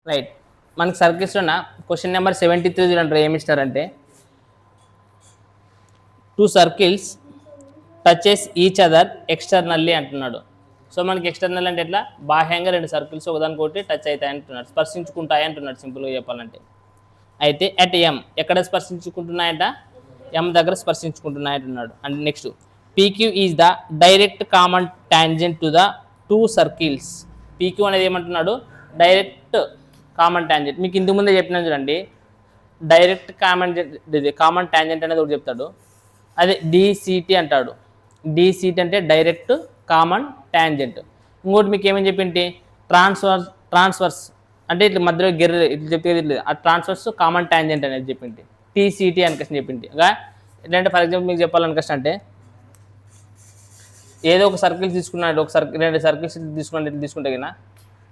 Right. మనకి సర్కిల్స్లోన question number 73 చూడండి ఏమి ఇస్తారంటే 2 circles touches each other externally అంటున్నాడు. సో మనకి ఎక్స్టర్నల్ అంటే ఎట్లా, బాహ్యంగా 2 సర్కిల్స్ ఒకదానికొకటి టచ్ అవుతాయి అంటున్నాడు, స్పర్శించుకుంటాయి అంటున్నాడు సింపుల్గా చెప్పాలంటే. అయితే అట్ ఎం ఎక్కడ స్పర్శించుకుంటున్నాయంట, ఎం దగ్గర స్పర్శించుకుంటున్నాయి అంటున్నాడు. And next PQ is the direct common tangent to the 2 circles. PQ అనేది ఏమంటున్నాడు, డైరెక్ట్ కామన్ టాంజెంట్. మీకు ఇంతకు ముందే చెప్పినా చూడండి, డైరెక్ట్ కామన్ టాంజెంట్ అనేది ఒకటి చెప్తాడు, అదే డిసిటి అంటాడు. డిసిటి అంటే డైరెక్ట్ కామన్ టాంజెంట్. ఇంకోటి మీకు ఏమని చెప్పింటి, ట్రాన్స్వర్స్ అంటే ఇట్లా మధ్యలో గెర్రె ఇట్లా చెప్పేది, ఆ ట్రాన్స్వర్స్ కామన్ టాంజెంట్ అనేది చెప్పింటి. టీసీటీ అని చెప్పింటి. ఏంటంటే ఫర్ ఎగ్జాంపుల్ మీకు చెప్పాలనికష్టం అంటే, ఏదో ఒక సర్కిల్ తీసుకున్నాడు, ఒక సర్కిల్ 2 సర్కిల్స్ తీసుకుంటే కదా,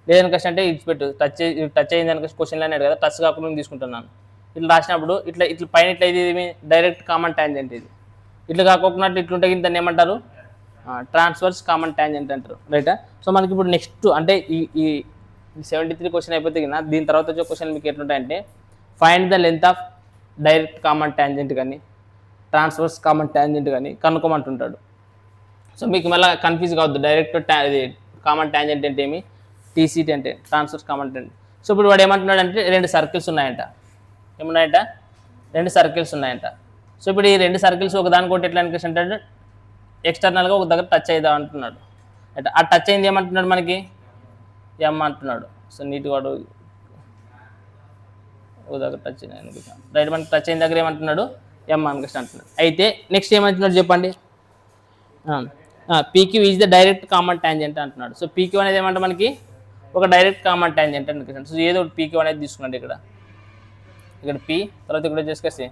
లేదనికష్టం అంటే ఇచ్చిపెట్టు, టచ్ అయింది అనుకో, క్వశ్చన్లు అనేది కదా, టచ్ కాకుండా తీసుకుంటున్నాను ఇట్లా రాసినప్పుడు ఇట్లా పైన ఇట్లా ఇది డైరెక్ట్ కామన్ టాంజెంట్. ఇది ఇట్లా కాకుండా ఇట్లుంటే దాన్ని ఏమంటారు, ట్రాన్స్వర్స్ కామన్ టాంజెంట్ అంటారు. రైటా. సో మనకి ఇప్పుడు నెక్స్ట్ అంటే ఈ 73 క్వశ్చన్ అయిపోతే కదా, దీని తర్వాత వచ్చే క్వశ్చన్ మీకు ఎట్లుంటాయంటే, find the length of direct common tangent కానీ ట్రాన్స్వర్స్ కామన్ టాంజెంట్ కానీ కనుక్కోమంటుంటాడు. సో మీకు మళ్ళీ కన్ఫ్యూజ్ కావద్దు, డైరెక్ట్ ఇది కామన్ టాంజెంట్ అంటే ఏమి, టీసీటీ అంటే ట్రాన్స్వర్స్ కామన్ టాంజెంట్. సో ఇప్పుడు వాడు ఏమంటున్నాడు అంటే 2 సర్కిల్స్ ఉన్నాయంట. ఏమున్నాయంట, 2 సర్కిల్స్ ఉన్నాయంట. సో ఇప్పుడు ఈ 2 సర్కిల్స్ ఒకదానికొకటి ఎట్లా అనిపిస్తుంటే ఎక్స్టర్నల్గా ఒక దగ్గర టచ్ అవుదాం అంటున్నాడు. అంటే ఆ టచ్ అయింది ఏమంటున్నాడు మనకి, ఎం అంటున్నాడు. సో నీట్గా వాడు ఒక దగ్గర టచ్ అయింది అనుకుంటున్నాడు. రైట్, మనకి టచ్ అయిన దగ్గర ఏమంటున్నాడు, ఎం అనుకృష్ణ అంటున్నాడు. అయితే నెక్స్ట్ ఏమంటున్నాడు చెప్పండి, PQ is the direct common tangent అంటున్నాడు. సో పీక్యూ అనేది ఏమంటే మనకి ఒక డైరెక్ట్ కామన్ టాంజెంట్ అనుకృష్ణ. సో ఏదో ఒకటి పీక్యూ అనేది తీసుకున్నాడు. ఇక్కడ పీ, తర్వాత ఇక్కడ చేసుకొస్తే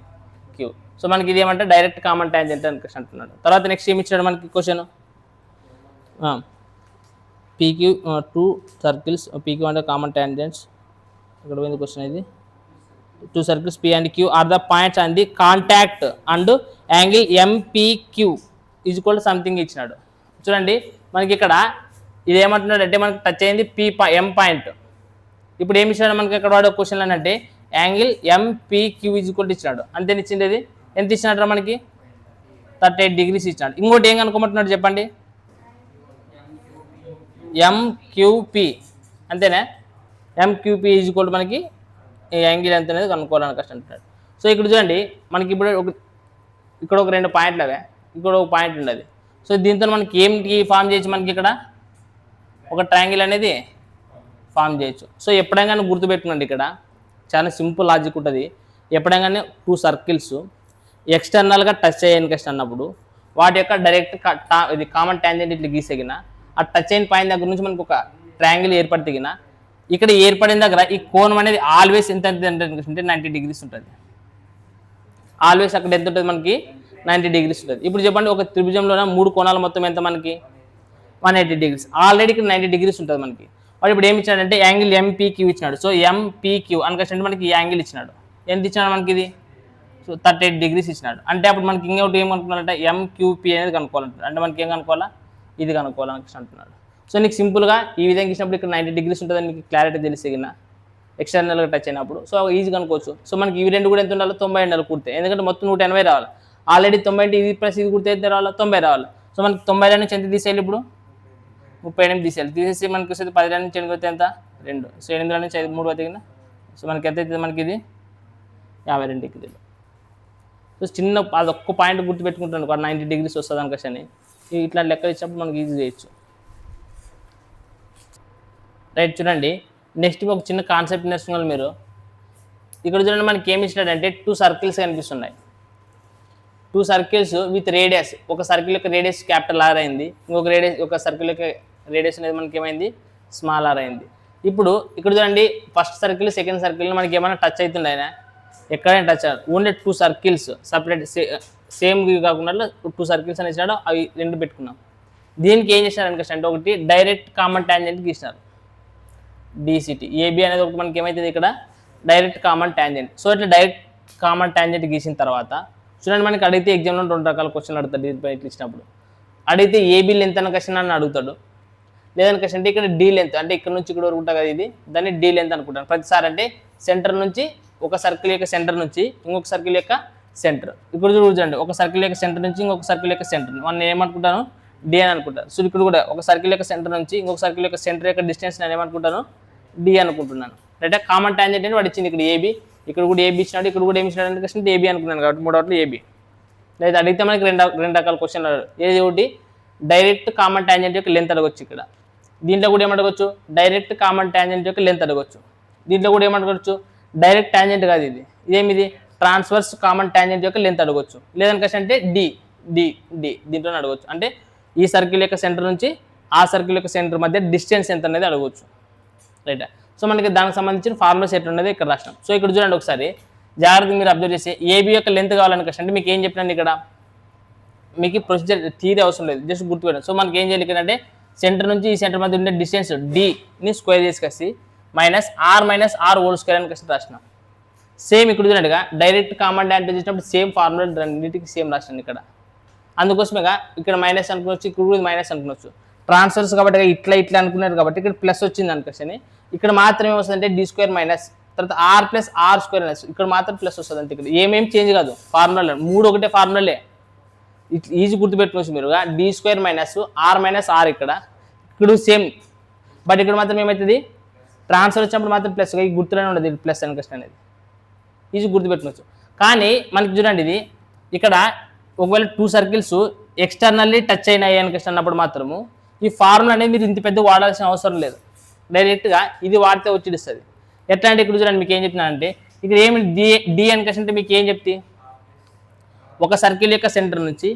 క్యూ. సో మనకి ఇది ఏమంటే డైరెక్ట్ కామన్ టాంజెంట్ అనుకృష్ణ అంటున్నాడు. తర్వాత నెక్స్ట్ ఏమి ఇచ్చాడు మనకి క్వశ్చన్, పీక్యూ 2 circles, పీక్యూ అంటే కామన్ టాంజెంట్స్. ఇక్కడ పోయింది క్వశ్చన్, ఇది 2 circles P and Q are the points and the contact and angle MPQ is equal to something ఇచ్చినాడు. చూడండి మనకి ఇక్కడ ఇది ఏమంటున్నాడు అంటే, మనకి టచ్ అయింది ఎం పాయింట్. ఇప్పుడు ఏమి ఇచ్చినాడు మనకి ఇక్కడ వాడు క్వశ్చన్ అంటే, యాంగిల్ ఎంపీక్యూ ఈజ్ ఈక్వల్ టు ఇచ్చినాడు. అంతే ఇచ్చింది. ఎంత ఇచ్చినాడు మనకి, 38 degrees ఇచ్చినాడు. ఇంకోటి ఏం కనుక్కోమంటున్నాడు చెప్పండి, ఎంక్యూపీ. అంతేనా, ఎంక్యూపీ ఈజ్ ఈక్వల్ టు మనకి ఈ యాంగిల్ ఎంత అనేది కనుక్కోవాలని కష్టం అంటున్నాడు. సో ఇక్కడ చూడండి మనకి ఇప్పుడు ఇక్కడ ఒక 2 పాయింట్లు అవే, ఇక్కడ ఒక పాయింట్ ఉండదు. సో దీంతో మనకి ఏంటి ఫామ్ చేయొచ్చు, మనకి ఇక్కడ ఒక ట్రయాంగిల్ అనేది ఫామ్ చేయొచ్చు. సో ఎప్పుడైనా కానీ గుర్తుపెట్టుకోండి, ఇక్కడ చాలా సింపుల్ లాజిక్ ఉంటుంది. ఎప్పుడైనా 2 circles ఎక్స్టర్నల్గా టచ్ అయ్యాను కష్టం అన్నప్పుడు వాటి యొక్క డైరెక్ట్ ఇది కామన్ టాంజెంట్ ఇట్లా గీసేగిన ఆ టచ్ అయిన పాయింట్ దగ్గర నుంచి మనకు ఒక ట్రయాంగిల్ ఏర్పడితేగిన, ఇక్కడ ఏర్పడిన దగ్గర ఈ కోణం అనేది ఆల్వేస్ ఎంత అంటే 90 degrees ఉంటుంది. ఆల్వేస్ అక్కడ ఎంత ఉంటుంది మనకి, 90 degrees ఉంటుంది. ఇప్పుడు చెప్పండి, ఒక త్రిభుజంలోనే 3 కోణాలు మొత్తం ఎంత మనకి, 180 degrees. ఆల్రెడీ ఇక్కడ 90 degrees ఉంటుంది మనకి. వాడు ఇప్పుడు ఏమి ఇచ్చినాడంటే యాంగిల్ ఎంపీక్యూ ఇచ్చినాడు. సో ఎంపీక్యూ అనుకుంటే మనకి ఈ యాంగిల్ ఇచ్చినాడు. ఎంత ఇచ్చినాడు మనకి ఇది, సో 38 degrees ఇచ్చినాడు. అంటే అప్పుడు మనకి ఇంకొకటి ఏం కనుక్కోవాలంటే ఎంక్యూపీ అనేది కనుక్కోవాలంటాడు. అంటే మనకి ఏం కనుక్కోవాలా, ఇది కనుక్కోవాలని అంటున్నాడు. సో నీకు సింపుల్గా ఈ విధంగా ఇచ్చినప్పుడు ఇక్కడ 90 degrees ఉంటుందని నీకు క్లారిటీ తెలిసేగిన ఎక్స్టర్నల్గా టచ్ అయినప్పుడు. సో ఈజీ కనుక్కోవచ్చు. సో మనకి ఇవి రెండు కూడా ఎంత ఉండాలో 90 ఉండాలి కుడితే, ఎందుకంటే మొత్తం 180 రావాలి. ఆల్రెడీ 90 ఇది ప్లస్ ఇది కుడితే ఎంత రావాలి, 90 రావాలి. సో మనకి 90 నుంచి ఎంత తీసేయాలి, ఇప్పుడు 38 తీసేయాలి. తీసేసి మనకి వస్తుంది 10 నుంచి 8 వస్తే ఎంత 2. సో 8 నుంచి 5 3 వస్తే, సో మనకి ఎంత అవుతుంది మనకి ఇది 52 degrees. సో చిన్న అది ఒక్క పాయింట్ గుర్తుపెట్టుకుంటాను, 90 degrees వస్తుంది అనుకని ఇట్లా లెక్కలు ఇచ్చినప్పుడు మనకి ఈజీ చేయొచ్చు. రైట్, చూడండి నెక్స్ట్ ఒక చిన్న కాన్సెప్ట్ నేర్చుకోవాలి మీరు. ఇక్కడ చూడండి మనకి ఏమి ఇచ్చినాడంటే 2 circles కనిపిస్తున్నాయి. 2 circles విత్ రేడియస్. ఒక సర్కిల్ యొక్క రేడియస్ క్యాపిటల్ ఆర్ అయింది, ఇంకొక రేడియస్ ఒక సర్కిల్ యొక్క రేడియస్ అనేది మనకి ఏమైంది, స్మాల్ ఆర్ అయింది. ఇప్పుడు ఇక్కడ చూడండి ఫస్ట్ సర్కిల్ సెకండ్ సర్కిల్ మనకి ఏమైనా టచ్ అవుతుండే, ఎక్కడైనా టచ్ అవ్వదు. ఓన్లీ 2 circles సపరేట్ సేమ్ కాకుండా 2 circles అని ఇచ్చినాడు, అవి 2 పెట్టుకున్నాం. దీనికి ఏం చేసినారు అనుకుంటే, ఒకటి డైరెక్ట్ కామన్ టాంజెంట్ గీసినారు డిసిటీ. ఏబి అనేది ఒకటి మనకి ఏమవుతుంది ఇక్కడ డైరెక్ట్ కామన్ టాంజెంట్. సో ఇట్లా డైరెక్ట్ కామన్ టాంజెంట్ గీసిన తర్వాత చూడండి మనకి అడిగితే ఎగ్జామ్లో 2 రకాల క్వశ్చన్లు అడుగుతాడు. దీనిపై ఇట్లా ఇచ్చినప్పుడు అడిగితే ఏబీ లెంత్ అన్న క్వశ్చన్ అని అడుగుతాడు, లేదనుకంటే ఇక్కడ డి లెంత్, అంటే ఇక్కడ నుంచి ఇక్కడ వరకు ఉంటుంది కదా ఇది, దాన్ని డి లెంత్ అనుకుంటాను ప్రతిసారి. అంటే సెంటర్ నుంచి ఒక సర్కిల్ యొక్క సెంటర్ నుంచి ఇంకొక సర్కిల్ యొక్క సెంటర్, ఇక్కడ చూడండి ఒక సర్కిల్ యొక్క సెంటర్ నుంచి ఇంకొక సర్కిల్ యొక్క సెంటర్ మనం ఏమనుకుంటాను డి అని అనుకుంటాను. సో ఇక్కడ కూడా ఒక సర్కిల్ యొక్క సెంటర్ నుంచి ఇంకొక సర్కిల్ యొక్క సెంటర్ యొక్క డిస్టెన్స్ నేను ఏమనుకుంటాను డి అనుకుంటున్నాను. రైట్, కామన్ టాంజెంట్ అని వాడు ఇచ్చింది ఇక్కడ ఏబి, ఇక్కడ కూడా ఏబి ఇచ్చినాడు, ఇక్కడ కూడా ఏమి ఇచ్చినాడు అంటే ఏబి అనుకున్నాను కాబట్టి 3 అవుట్లు ఏబి. లేదా అడిగితే మనకి రెండు రకాల క్వశ్చన్లు ఏది ఒకటి డైరెక్ట్ కామన్ టాంజెంట్ యొక్క లెంత్ అడగొచ్చు, ఇక్కడ దీంట్లో కూడా ఏమడగొచ్చు డైరెక్ట్ కామన్ టాంజెంట్ యొక్క లెంత్ అడగొచ్చు, దీంట్లో కూడా ఏమడగొచ్చు డైరెక్ట్ టాంజెంట్ కాదు ఇది, ఇదేమిది ట్రాన్స్వర్స్ కామన్ టాంజెంట్ యొక్క లెంత్ అడగొచ్చు. లేదనుకంటే డి డి డి దీంట్లో అడగొచ్చు, అంటే ఈ సర్కిల్ యొక్క సెంటర్ నుంచి ఆ సర్కిల్ యొక్క సెంటర్ మధ్య డిస్టెన్స్ ఎంత అనేది అడగవచ్చు. రైట్, సో మనకి దానికి సంబంధించిన ఫార్ములా సెట్ ఉన్నది ఇక్కడ రాసినాం. సో ఇక్కడ చూడండి ఒకసారి జాగ్రత్తగా మీరు అబ్జర్వ్ చేసి ఏబి యొక్క లెంత్ కావాలనుకంటే మీకు ఏం చెప్పినాను ఇక్కడ, మీకు ప్రొసీజర్ థియరీ అవసరం లేదు, జస్ట్ గుర్తుపెట్టండి. సో మనకి ఏం చేయాలి ఇక్కడ అంటే సెంటర్ నుంచి ఈ సెంటర్ మధ్య ఉండే డిస్టెన్స్ డిని స్క్వేర్ చేసుకొచ్చి -r హోల్ స్క్వేర్ అని కష్టం రాసినాం. సేమ్ ఇక్కడ చూడండిగా డైరెక్ట్ కామన్ టాంజెంట్ చేసినప్పుడు సేమ్ ఫార్ములా రెండింటికి సేమ్ రాసినాను ఇక్కడ. అందుకోసమేగా ఇక్కడ మైనస్ అనుకోవచ్చు, ఇక్కడ కూడా మైనస్ అనుకోవచ్చు. ట్రాన్స్ఫర్స్ కాబట్టి ఇట్లా ఇట్లా అనుకున్నారు కాబట్టి ఇక్కడ ప్లస్ వచ్చింది అనుకోని, ఇక్కడ మాత్రం ఏమొస్తుందంటే డి స్క్వేర్ మైనస్ తర్వాత r స్క్వేర్ ఇక్కడ మాత్రం ప్లస్ వస్తుంది అంతే. ఇక్కడ ఏమేమి చేంజ్ కాదు, ఫార్ములా 3 ఒకటే ఫార్ములాలే, ఈజీ గుర్తుపెట్టుకోవచ్చు మీరు. డి స్క్వేర్ -r ఇక్కడ సేమ్, బట్ ఇక్కడ మాత్రం ఏమవుతుంది ట్రాన్స్ఫర్ వచ్చినప్పుడు మాత్రం ప్లస్, ఈ గుర్తులోనే ఉండదు ప్లస్ అనుకష్టం అనేది, ఈజీ గుర్తుపెట్టుకోవచ్చు. కానీ మనకి చూడండి ఇది ఇక్కడ ఒకవేళ 2 సర్కిల్స్ ఎక్స్టర్నల్లీ టచ్ అయినాయి అనుకష్టం అన్నప్పుడు మాత్రము ఈ ఫార్ములా అనేది మీరు ఇంత పెద్ద వాడాల్సిన అవసరం లేదు, డైరెక్ట్గా ఇది వాడితే వచ్చిడిస్తుంది. ఎట్లా అంటే ఇక్కడ చూడండి మీకు ఏం చెప్తున్నానంటే ఇక్కడ ఏమి డి అనుకంటే మీకు ఏం చెప్తే ఒక సర్కిల్ యొక్క సెంటర్ నుంచి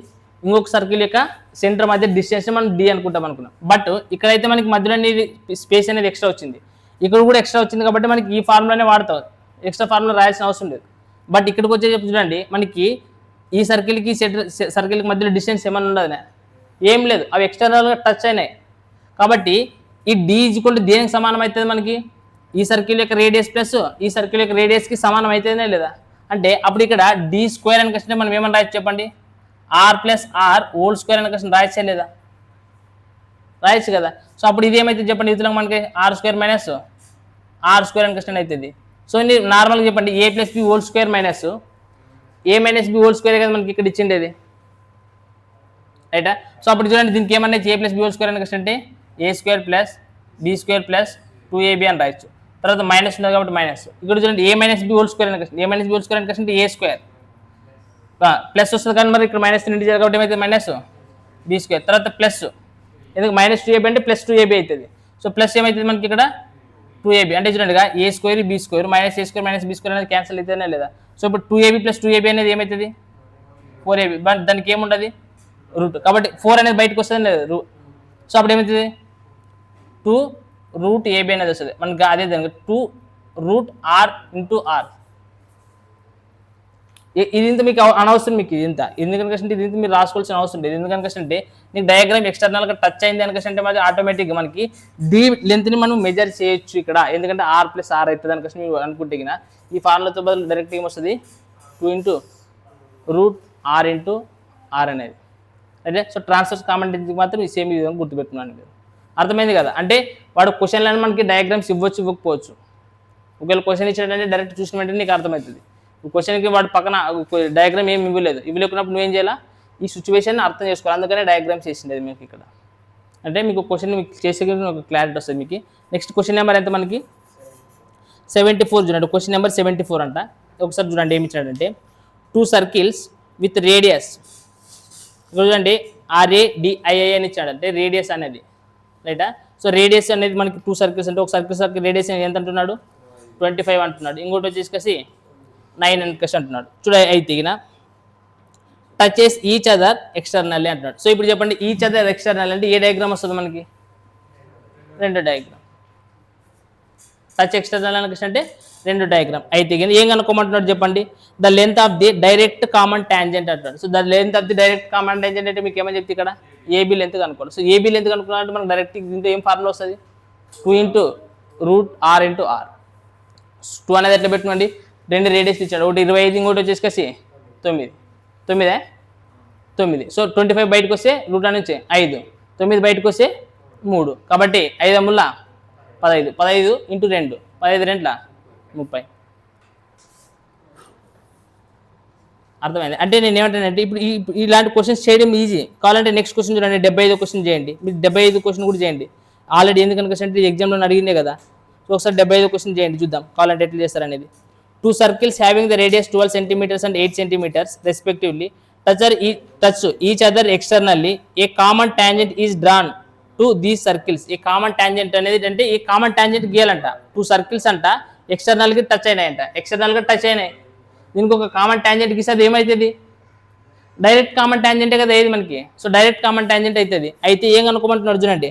ఇంకొక సర్కిల్ యొక్క సెంటర్ మధ్య డిస్టెన్స్ మనం డి అనుకున్నాం. బట్ ఇక్కడైతే మనకి మధ్యలో స్పేస్ అనేది ఎక్స్ట్రా వచ్చింది, ఇక్కడ కూడా ఎక్స్ట్రా వచ్చింది కాబట్టి మనకి ఈ ఫార్ములానే వాడతాం, ఎక్స్ట్రా ఫార్ములా రాయాల్సిన అవసరం లేదు. బట్ ఇక్కడికి వచ్చే చూడండి మనకి ఈ సర్కిల్కి సర్కిల్కి మధ్యలో డిస్టెన్స్ ఏమైనా ఉండదు, ఏం లేదు, అవి ఎక్స్టర్నల్గా టచ్ అయినాయి కాబట్టి ఈ డి ఈక్వల్ టు దేనికి సమానం అవుతుంది మనకి ఈ సర్కిల్ యొక్క రేడియస్ ప్లస్ ఈ సర్కిల్ యొక్క రేడియస్కి సమానం అవుతుందే లేదా అంటే అప్పుడు ఇక్కడ డి స్క్వేర్ అని కష్టం మనం ఏమని రాయొచ్చు చెప్పండి r హోల్ స్క్వేర్ అని కష్టం రాయచ్చే లేదా, రాయచ్చు కదా. సో అప్పుడు ఇది ఏమైతే చెప్పండి ఇదిలో మనకి r స్క్వేర్ అని కష్టం అవుతుంది. సో ఇది నార్మల్గా చెప్పండి a + b whole square minus a - b whole square కదా మనకి ఇక్కడ ఇచ్చిండేది, రైటా. సో అప్పుడు చూడండి దీనికి ఏమన్నా a + b హోల్ స్క్వేర్ అని కష్టం అంటే a² + b² + 2ab అని రాయొచ్చు. తర్వాత మైనస్ ఉన్నది కాబట్టి మైనస్, ఇక్కడ చూడండి a - b హోల్ స్క్వేర్ అని కష్టం a - b హోల్ స్క్వేర్ అని కష్టం a² ప్లస్ వస్తుంది కానీ మరి ఇక్కడ మైనస్ ఇంటి కాబట్టి ఏమైతే -b², తర్వాత ప్లస్ ఎందుకు -2ab అంటే +2ab అవుతుంది. సో ప్లస్ ఏమవుతుంది మనకి ఇక్కడ 2ab అంటే చూడండి a² b² -a² - b² అనేది క్యాన్సిల్ అవుతుందా లేదా. సో ఇప్పుడు 2ab + 2ab అనేది ఏమవుతుంది 4ab, బట్ దానికి ఏముండదు రూట్ కాబట్టి 4 అనేది బయటకు వస్తుంది లేదు. సో అప్పుడు ఏమవుతుంది 2√ab అనేది వస్తుంది మనకి, అదే దానికి 2√r × r. ఇది ఇంత మీకు అనవసరం, మీకు ఇది ఇంత ఎందుకనికంటే ఇది ఇంత మీరు రాసుకోవాల్సిన అవసరం లేదు. ఎందుకనికంటే నీకు డయాగ్రామ్ ఎక్స్టర్నల్గా టచ్ అయింది అనుకంటే మరి ఆటోమేటిక్గా మనకి డి లెంత్ని మనం మెజర్ చేయొచ్చు ఇక్కడ, ఎందుకంటే r + r అవుతుంది అనుకోసం మీరు అనుకుంటే ఈ ఫార్ములాతో బదులు డైరెక్ట్ ఏమొస్తుంది 2√r × r అనేది, అయితే. సో ట్రాన్స్ఫర్స్ కామన్ టాంజెంట్ మాత్రం ఈ సేమ్ విధంగా గుర్తుపెట్టుకున్నాను మీరు, అర్థమైంది కదా. అంటే వాడు క్వశ్చన్లను మనకి డయాగ్రామ్స్ ఇవ్వకపోవచ్చు, ఒకవేళ క్వశ్చన్ ఇచ్చినట్టే డైరెక్ట్ చూసిన వెంటనే నీకు అర్థమవుతుంది. క్వశ్చన్కి వాడు పక్కన డయాగ్రామ్ ఏమి ఇవ్వలేకున్నప్పుడు నువ్వేం చేయాలా ఈ సిచ్యువేషన్ అర్థం చేసుకోవాలి, అందుకనే డయాగ్రామ్స్ చేసిండేది మీకు ఇక్కడ. అంటే మీకు క్వశ్చన్ మీకు చేసే ఒక క్లారిటీ వస్తుంది మీకు. నెక్స్ట్ క్వశ్చన్ నెంబర్ ఎంత మనకి 74 చూడండి, క్వశ్చన్ నెంబర్ 74 అంట. ఒకసారి చూడండి ఏమి ఇచ్చాడంటే 2 సర్కిల్స్ విత్ రేడియస్, ఇక్కడ చూడండి RADII అని ఇచ్చాడు, అంటే రేడియస్ అనేది, రైటా. సో రేడియస్ అనేది మనకి 2 సర్కిల్స్ అంటే ఒక సర్కిల్ రేడియస్ ఎంత అంటున్నాడు 25 అంటున్నాడు, ఇంకోటి వచ్చేసి 9 అని అంటున్నాడు. చూడండి అయితే టచెస్ ఈచ్ అదర్ ఎక్స్టర్నల్లీ అంటున్నాడు. సో ఇప్పుడు చెప్పండి ఈచ్ అదర్ ఎక్స్టర్నల్ అంటే ఏ డయాగ్రామ్ వస్తుంది మనకి 2 డయాగ్రామ్, టచ్ ఎక్స్టర్నల్ అంటే 2 డయాగ్రామ్. అయితే ఏం కనుక్కోమంటున్నాడు చెప్పండి the length of the direct common tangent అంటాడు. So the length of the direct common tangent అంటే మీకు ఏమని చెప్తే ఇక్కడ AB లెంత్ కనుక్కోవాలి. సో AB లెంత్ కనుక్కున్నారంటే మనకు డైరెక్ట్ దీంతో ఏం ఫార్ములా వస్తుంది 2√r × r. 2 అనేది ఎట్లా పెట్టుకోండి 2 రేడియస్ ఇచ్చాడు, ఒకటి 25 ఇంకోటి వచ్చేసి 9. సో 25 బయటకు వస్తే రూట్ నుంచి 5, 9 బయటకు వస్తే 3 కాబట్టి 5 అమ్ముల 15 15 ఇంటూ 2 15 రెంట్ల 30. అర్థమైంది. అంటే నేను ఏమంటానంటే ఇప్పుడు ఇలాంటి క్వశ్చన్స్ చేయడం ఈజీ. కావాలంటే నెక్స్ట్ క్వశ్చన్ చూడండి, 75 క్వశ్చన్ చేయండి. మీరు 75 క్వశ్చన్ కూడా చేయండి. ఆల్రెడీ ఎందుకంటే ఎగ్జామ్లో అడిగిందే కదా. సో ఒకసారి 75 క్వశ్చన్ చేయండి, చూద్దాం కావాలంటే ఎట్లా చేస్తారనేది. 2 circles having the radius 12 centimeters and 8 centimeters respectively touch each other externally. A common tangent is drawn to these circles. A common tangent అనేది అంటే ఈ కామన్ టాంజెంట్ గీయాలంట. 2 circles అంట ఎక్స్టర్నల్గా టచ్ అయినాయంట, ఎక్స్టర్నల్గా టచ్ అయినాయి. దీనికి ఒక కామన్ టాంజెంట్ గీస్తే అది ఏమవుతుంది? డైరెక్ట్ కామన్ టాంజెంటే కదా ఏది మనకి. సో డైరెక్ట్ కామన్ టాంజెంట్ అవుతుంది. అయితే ఏం కనుక్కోమంటున్నాడు చూడండి,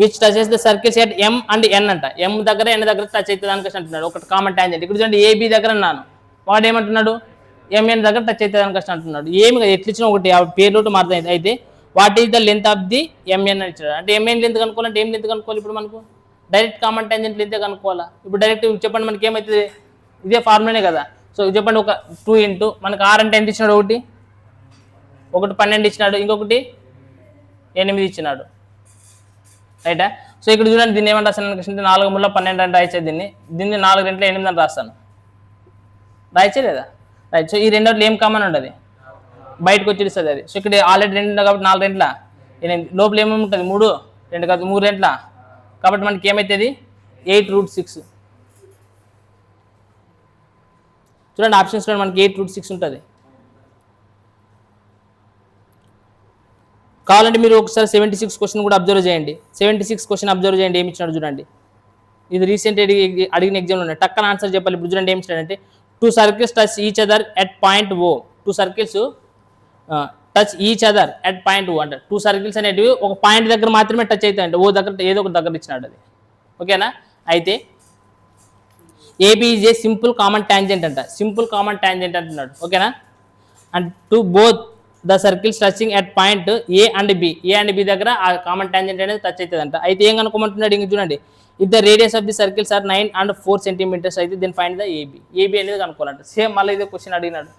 which touches the circles at M and N అంట. ఎం దగ్గర ఎన్ దగ్గర టచ్ అవుతుంది అనుకోసి అంటున్నాడు. ఒకటి కామన్ టాంజెంట్. ఇక్కడ చూడండి ఏబీ దగ్గర అన్నాను, వాడు ఏమంటున్నాడు ఎంఎన్ దగ్గర టచ్ అవుతుంది అనుకోసి అంటున్నాడు. ఏమి ఎట్లా ఇచ్చినా ఒకటి పేర్లోటు మారుతుంది. అయితే what is the length of the MN అని ఇచ్చాడు. అంటే ఎంఎన్ లెంత్ కనుక్కోవాలంటే ఏం లెంత్ కనుక్కోవాలి? ఇప్పుడు మనకు డైరెక్ట్ కామన్ టాంజెంట్ లెంత్ కనుక్కోవాలా. ఇప్పుడు డైరెక్ట్ చెప్పండి మనకి ఏమవుతుంది, ఇదే ఫార్ములానే కదా. సో చెప్పండి, ఒక 2 ఇంటూ మనకు ఆర్ అంటే ఎంత ఇచ్చినాడు, ఒకటి 12 ఇచ్చినాడు, ఇంకొకటి 8 ఇచ్చినాడు, రైటా. సో ఇక్కడ చూడండి దీన్ని ఏమంటే రాస్తాను అంటే 4 ముళ్ళ 12 అంటే రాయించేది. దీన్ని 4 గంటల 8 అని రాస్తాను, రాయించే లేదా? రైట్. సో ఈ రెండోట్లు ఏం కామన్ ఉండదు, బయటకు వచ్చేస్తుంది అది. సో ఇక్కడ ఆల్రెడీ 2 ఉంటుంది కాబట్టి 4 గంటల 8, లోపల ఏమేమి ఉంటుంది 3 2 కాదు 3 గంటల కాబట్టి మనకి ఏమవుతుంది 8√6. చూడండి ఆప్షన్స్లో మనకి 8√6 ఉంటుంది. కావాలంటే మీరు ఒకసారి 76 క్వశ్చన్ కూడా అబ్జర్వ్ చేయండి. 76 క్వశ్చన్ అబ్జర్వ్ చేయండి, ఏమి ఇచ్చినాడు చూడండి. ఇది రీసెంట్ అడిగిన ఎగ్జామ్లో ఉన్నాయి, టక్కన ఆన్సర్ చెప్పాలి. ఇప్పుడు చూడండి ఏమి ఇచ్చినాడంటే 2 circles touch each other at point O. 2 circles touch each other at point O అంటే 2 circles అనేటివి ఒక పాయింట్ దగ్గర మాత్రమే టచ్ అవుతాయంటే ఓ దగ్గర ఏదో ఒక దగ్గర ఇచ్చినాడు అది, ఓకేనా. అయితే AB is a simple common tangent అంట, సింపుల్ కామన్ టాంజెంట్ అంటున్నాడు, ఓకేనా. And to both the circles touching at point A and B, A and B దగ్గర ఆ కామన్ టాంజెంట్ అనేది టచ్ అవుతుంది అంట. అయితే ఏం కనుక్కోమంటున్నాడు ఇంక చూడండి, if the radius of the circles are 9 and 4 centimeters అయితే then find the AB. AB అనేది కనుక్కోవాలంట. సేమ్ మళ్ళీ ఇదే క్వశ్చన్ అడిగినాడు.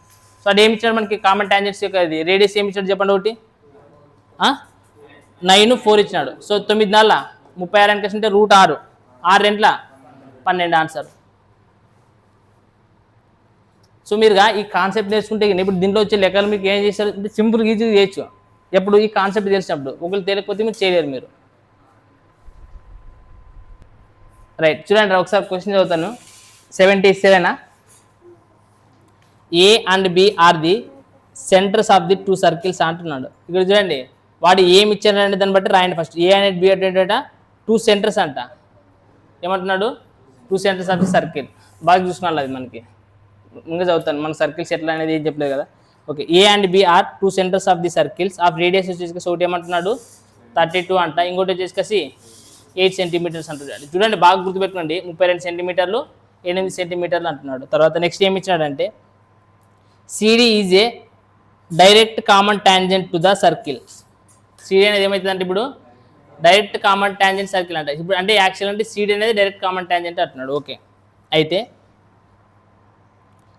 సో అది ఏమి ఇచ్చాడు మనకి కామన్ టాంజెంట్స్ యొక్క ఇది రేడియస్ ఏమి ఇచ్చాడు చెప్పండి, ఒకటి 9 4 ఇచ్చినాడు. సో 9 4 36 అని అంటే √6, 6 రెంట్ల 12 ఆన్సర్. సో మీరుగా ఈ కాన్సెప్ట్ నేర్చుకుంటే ఇప్పుడు దీంట్లో వచ్చే లెక్కలు మీకు ఏం చేస్తారు అంటే సింపుల్గా ఈజీగా చేయొచ్చు. ఎప్పుడు ఈ కాన్సెప్ట్ తెలిసినప్పుడు, ఒకళ్ళు తెలియకపోతే మీరు చేయలేరు మీరు, రైట్. చూడండి ఒకసారి క్వశ్చన్ చదువుతాను. 77 A and B are the centres of the 2 circles అంటున్నాడు. ఇక్కడ చూడండి వాడు ఏమి ఇచ్చాడంటే దాన్ని బట్టి రాయండి. ఫస్ట్ ఏ అండ్ బి అంటే 2 centers అంట. ఏమంటున్నాడు 2 centers ఆఫ్ ది సర్కిల్. బాగా చూసుకోవాలి, అది మనకి ఇంకా చదువుతాను, మన సర్కిల్స్ ఎట్లా అనేది ఏం చెప్పలేదు కదా. Okay, A and B are 2 centers of the circles of radius వచ్చేసి ఒకటి ఏమంటున్నాడు 32 అంట, ఇంకోటి వచ్చేసి 8 centimeters అంటున్నాడు. చూడండి బాగా గుర్తుపెట్టుకోండి, 32 centimeters 8 centimeters అంటున్నాడు. తర్వాత నెక్స్ట్ ఏమి ఇచ్చినాడంటే CD is a direct common tangent to the circles. CD అనేది ఏమవుతుందంటే ఇప్పుడు డైరెక్ట్ కామన్ టాంజెంట్ సర్కిల్ అంట. ఇప్పుడు అంటే యాక్చువల్ అంటే సిడి అనేది డైరెక్ట్ కామన్ టాంజెంట్ అంటున్నాడు. ఓకే, అయితే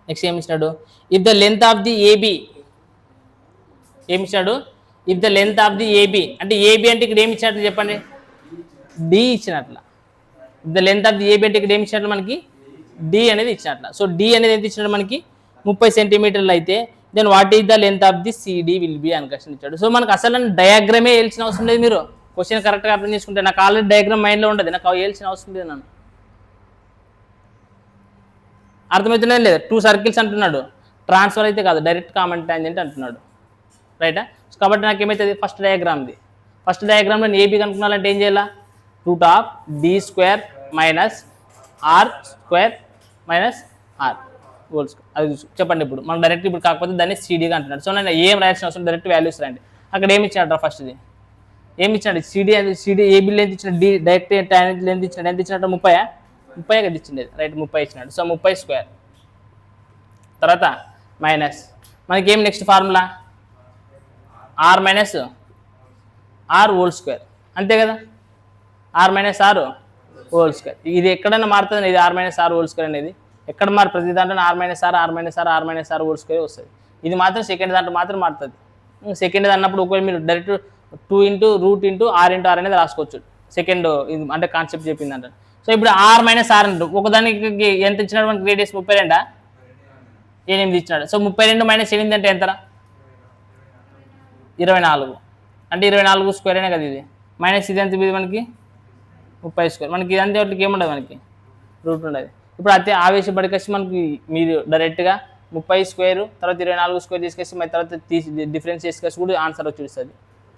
నెక్స్ట్ ఏమి ఇచ్చినాడు, if the length of the AB, ఏమి ఇచ్చినాడు if the length of the AB అంటే ఏబి అంటే ఇక్కడ ఏమి ఇచ్చినట్లు చెప్పండి, డి ఇచ్చినట్ల. If the length of the AB అంటే ఇక్కడ ఏమి ఇచ్చినట్లు మనకి డి అనేది ఇచ్చినట్ల. సో డి అనేది ఎంత ఇచ్చినట్టు మనకి 30 centimeters అయితే then what is the length of the CD will be అని క్వశ్చన్ ఇచ్చాడు. సో మనకు అసలు డయాగ్రామే వేయాల్సిన అవసరం లేదు, మీరు క్వశ్చన్ కరెక్ట్గా అర్థం చేసుకుంటే. నాకు ఆల్రెడీ డయాగ్రామ్ మైండ్లో ఉండదు, నాకు వేయాల్సిన అవసరం లేదు. నన్ను అర్థమవుతుందే లేదా, 2 circles అంటున్నాడు, ట్రాన్స్ఫర్ అయితే కాదు, డైరెక్ట్ కామన్ టాంజెంట్ అంటున్నాడు, రైటా. కాబట్టి నాకు ఏమవుతుంది ఫస్ట్ డయాగ్రామ్ది, ఫస్ట్ డయాగ్రామ్లో ఏబీ కనుక్కున్నాలంటే ఏం చేయాలా, √d² - r² - r whole square. అది చెప్పండి ఇప్పుడు మనం డైరెక్ట్ ఇప్పుడు కాకపోతే దాన్ని సిడీగా అంటున్నాడు. సో నేను ఏం రాయాల్సిన అవసరం, డైరెక్ట్ వాల్యూస్ రాయండి. అక్కడ ఏమి ఇచ్చినట్టు ఫస్ట్ది ఏమి ఇచ్చినాడు సిడి ఏబీ లెంత్ ఇచ్చిన డి డైరెక్ట్ టాంజెంట్ లెంత్ ఇచ్చినాడు, ఎంత ఇచ్చినట్టు 30 కదా ఇచ్చింది, రైట్ 30 ఇచ్చినాడు. సో 30². తర్వాత మైనస్ మనకి ఏం next formula r - r whole square, అంతే కదా, r - r హోల్ స్క్వేర్. ఇది ఎక్కడైనా మారుతుంది, ఇది r - r హోల్ స్క్వేర్ అనేది ఎక్కడ మారు, ప్రతి దాంట్లో r - r హోల్ స్క్వేర్ వస్తుంది. ఇది మాత్రం సెకండ్ దాంట్లో మాత్రం మారుతుంది. సెకండ్ అన్నప్పుడు ఒకవేళ మీరు direct 2 into root into r into r అనేది రాసుకోవచ్చు. సెకండ్ ఇది అంటే కాన్సెప్ట్ చెప్పింది అంటారు. సో ఇప్పుడు ఆర్ మైనస్ ఆర్ అంటారు. ఒకదానికి ఎంత ఇచ్చినాడు మనకి రేడియస్ 32 8 ఇచ్చినాడు. సో 32 మైనస్ 8 అంటే ఎంతరా 24 అంటే 24 స్క్వేర్ అనే కదా ఇది. మైనస్ ఇది ఎంత ఇది మనకి 30 స్క్వేర్. మనకి ఇదంతా వాటికి ఏముండదు, మనకి రూట్ ఉండదు. ఇప్పుడు అయితే ఆవేశపడికేసి మనకి మీరు డైరెక్ట్గా 30 స్క్వేర్ తర్వాత 24 స్క్వేర్ తీసుకొచ్చి మరి తర్వాత డిఫరెన్స్ చేసుకొచ్చి కూడా ఆన్సర్ వచ్చి వస్తుంది.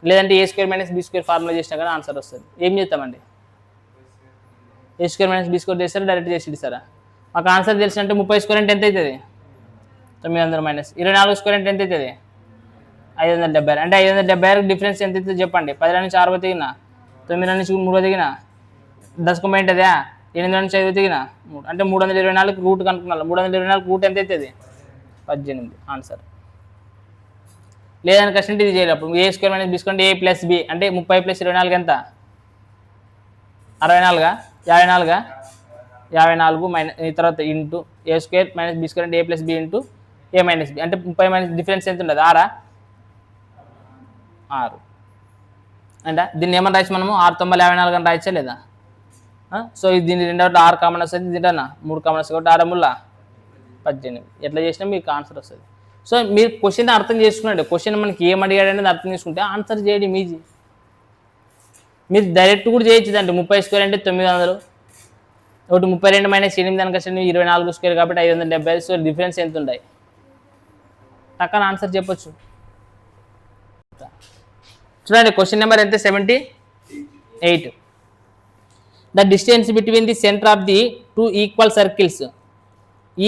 లేదంటే A square minus B square formula చేసినా కానీ ఆన్సర్ వస్తుంది. ఏం చేస్తామండి, A square minus B square చేస్తారా డైరెక్ట్ చేసి ఇస్తారా? మాకు ఆన్సర్ తెలిసినట్టే 30 స్క్వేర్ అంటే ఎంత అవుతుంది 900 మైనస్ 24 స్క్వేర్ అంటే ఎంత అవుతుంది 576. అంటే 576 డిఫరెన్స్ ఎంత అవుతుంది చెప్పండి. 10 నుంచి 6 తెగిన 9 నుంచి 3 తెగిన 10 ఏంటదా 8 నుంచి 5 తెగిన 3 అంటే 324 రూట్ కనుక్కున్నాను. 324 రూట్ ఎంత అవుతుంది 18 ఆన్సర్. లేదని కష్టం ఇది చేయాలి. అప్పుడు ఏ స్క్వేర్ మైనస్ బి స్క్వేర్ అంటే ఏ ప్లస్ బి అంటే 30 ప్లస్ 24 ఎంత 64 54 మైనస్ తర్వాత ఇంటూ ఏ స్క్వేర్ మైనస్ బి స్క్వేర్ అంటే ఏ ప్లస్ బి ఇంటూ ఏ మైనస్ బి అంటే 30 మైనస్ డిఫరెన్స్ ఎంత ఉండదు 6 అంటే దీన్ని ఏమని రాయచ్చు మనము 6 9 54 అని రాయచ్చా లేదా? సో దీన్ని రెండో 6 కామన్ వస్తుంది, దీంట్లో 3 కామన్ వస్తుంది కాబట్టి 6 ముళ్ళ 18. ఎట్లా చేసినా మీకు ఆన్సర్ వస్తుంది. సో మీరు క్వశ్చన్ అర్థం చేసుకున్నాడు. క్వశ్చన్ మనకి ఏం అడిగాడు అనేది అర్థం చేసుకుంటే ఆన్సర్ చేయడం ఈజీ. మీరు డైరెక్ట్ కూడా చేయొచ్చు. అంటే 30 స్క్వేర్ అంటే 900 ఒకటి 32 మైనస్ 8 అనుక 24 స్క్వేర్ కాబట్టి 575. సో డిఫరెన్స్ ఎంత ఉన్నాయి టక్కన ఆన్సర్ చెప్పొచ్చు. చూడండి క్వశ్చన్ నెంబర్ ఎంత 78. The distance between the centre of the 2 equal circles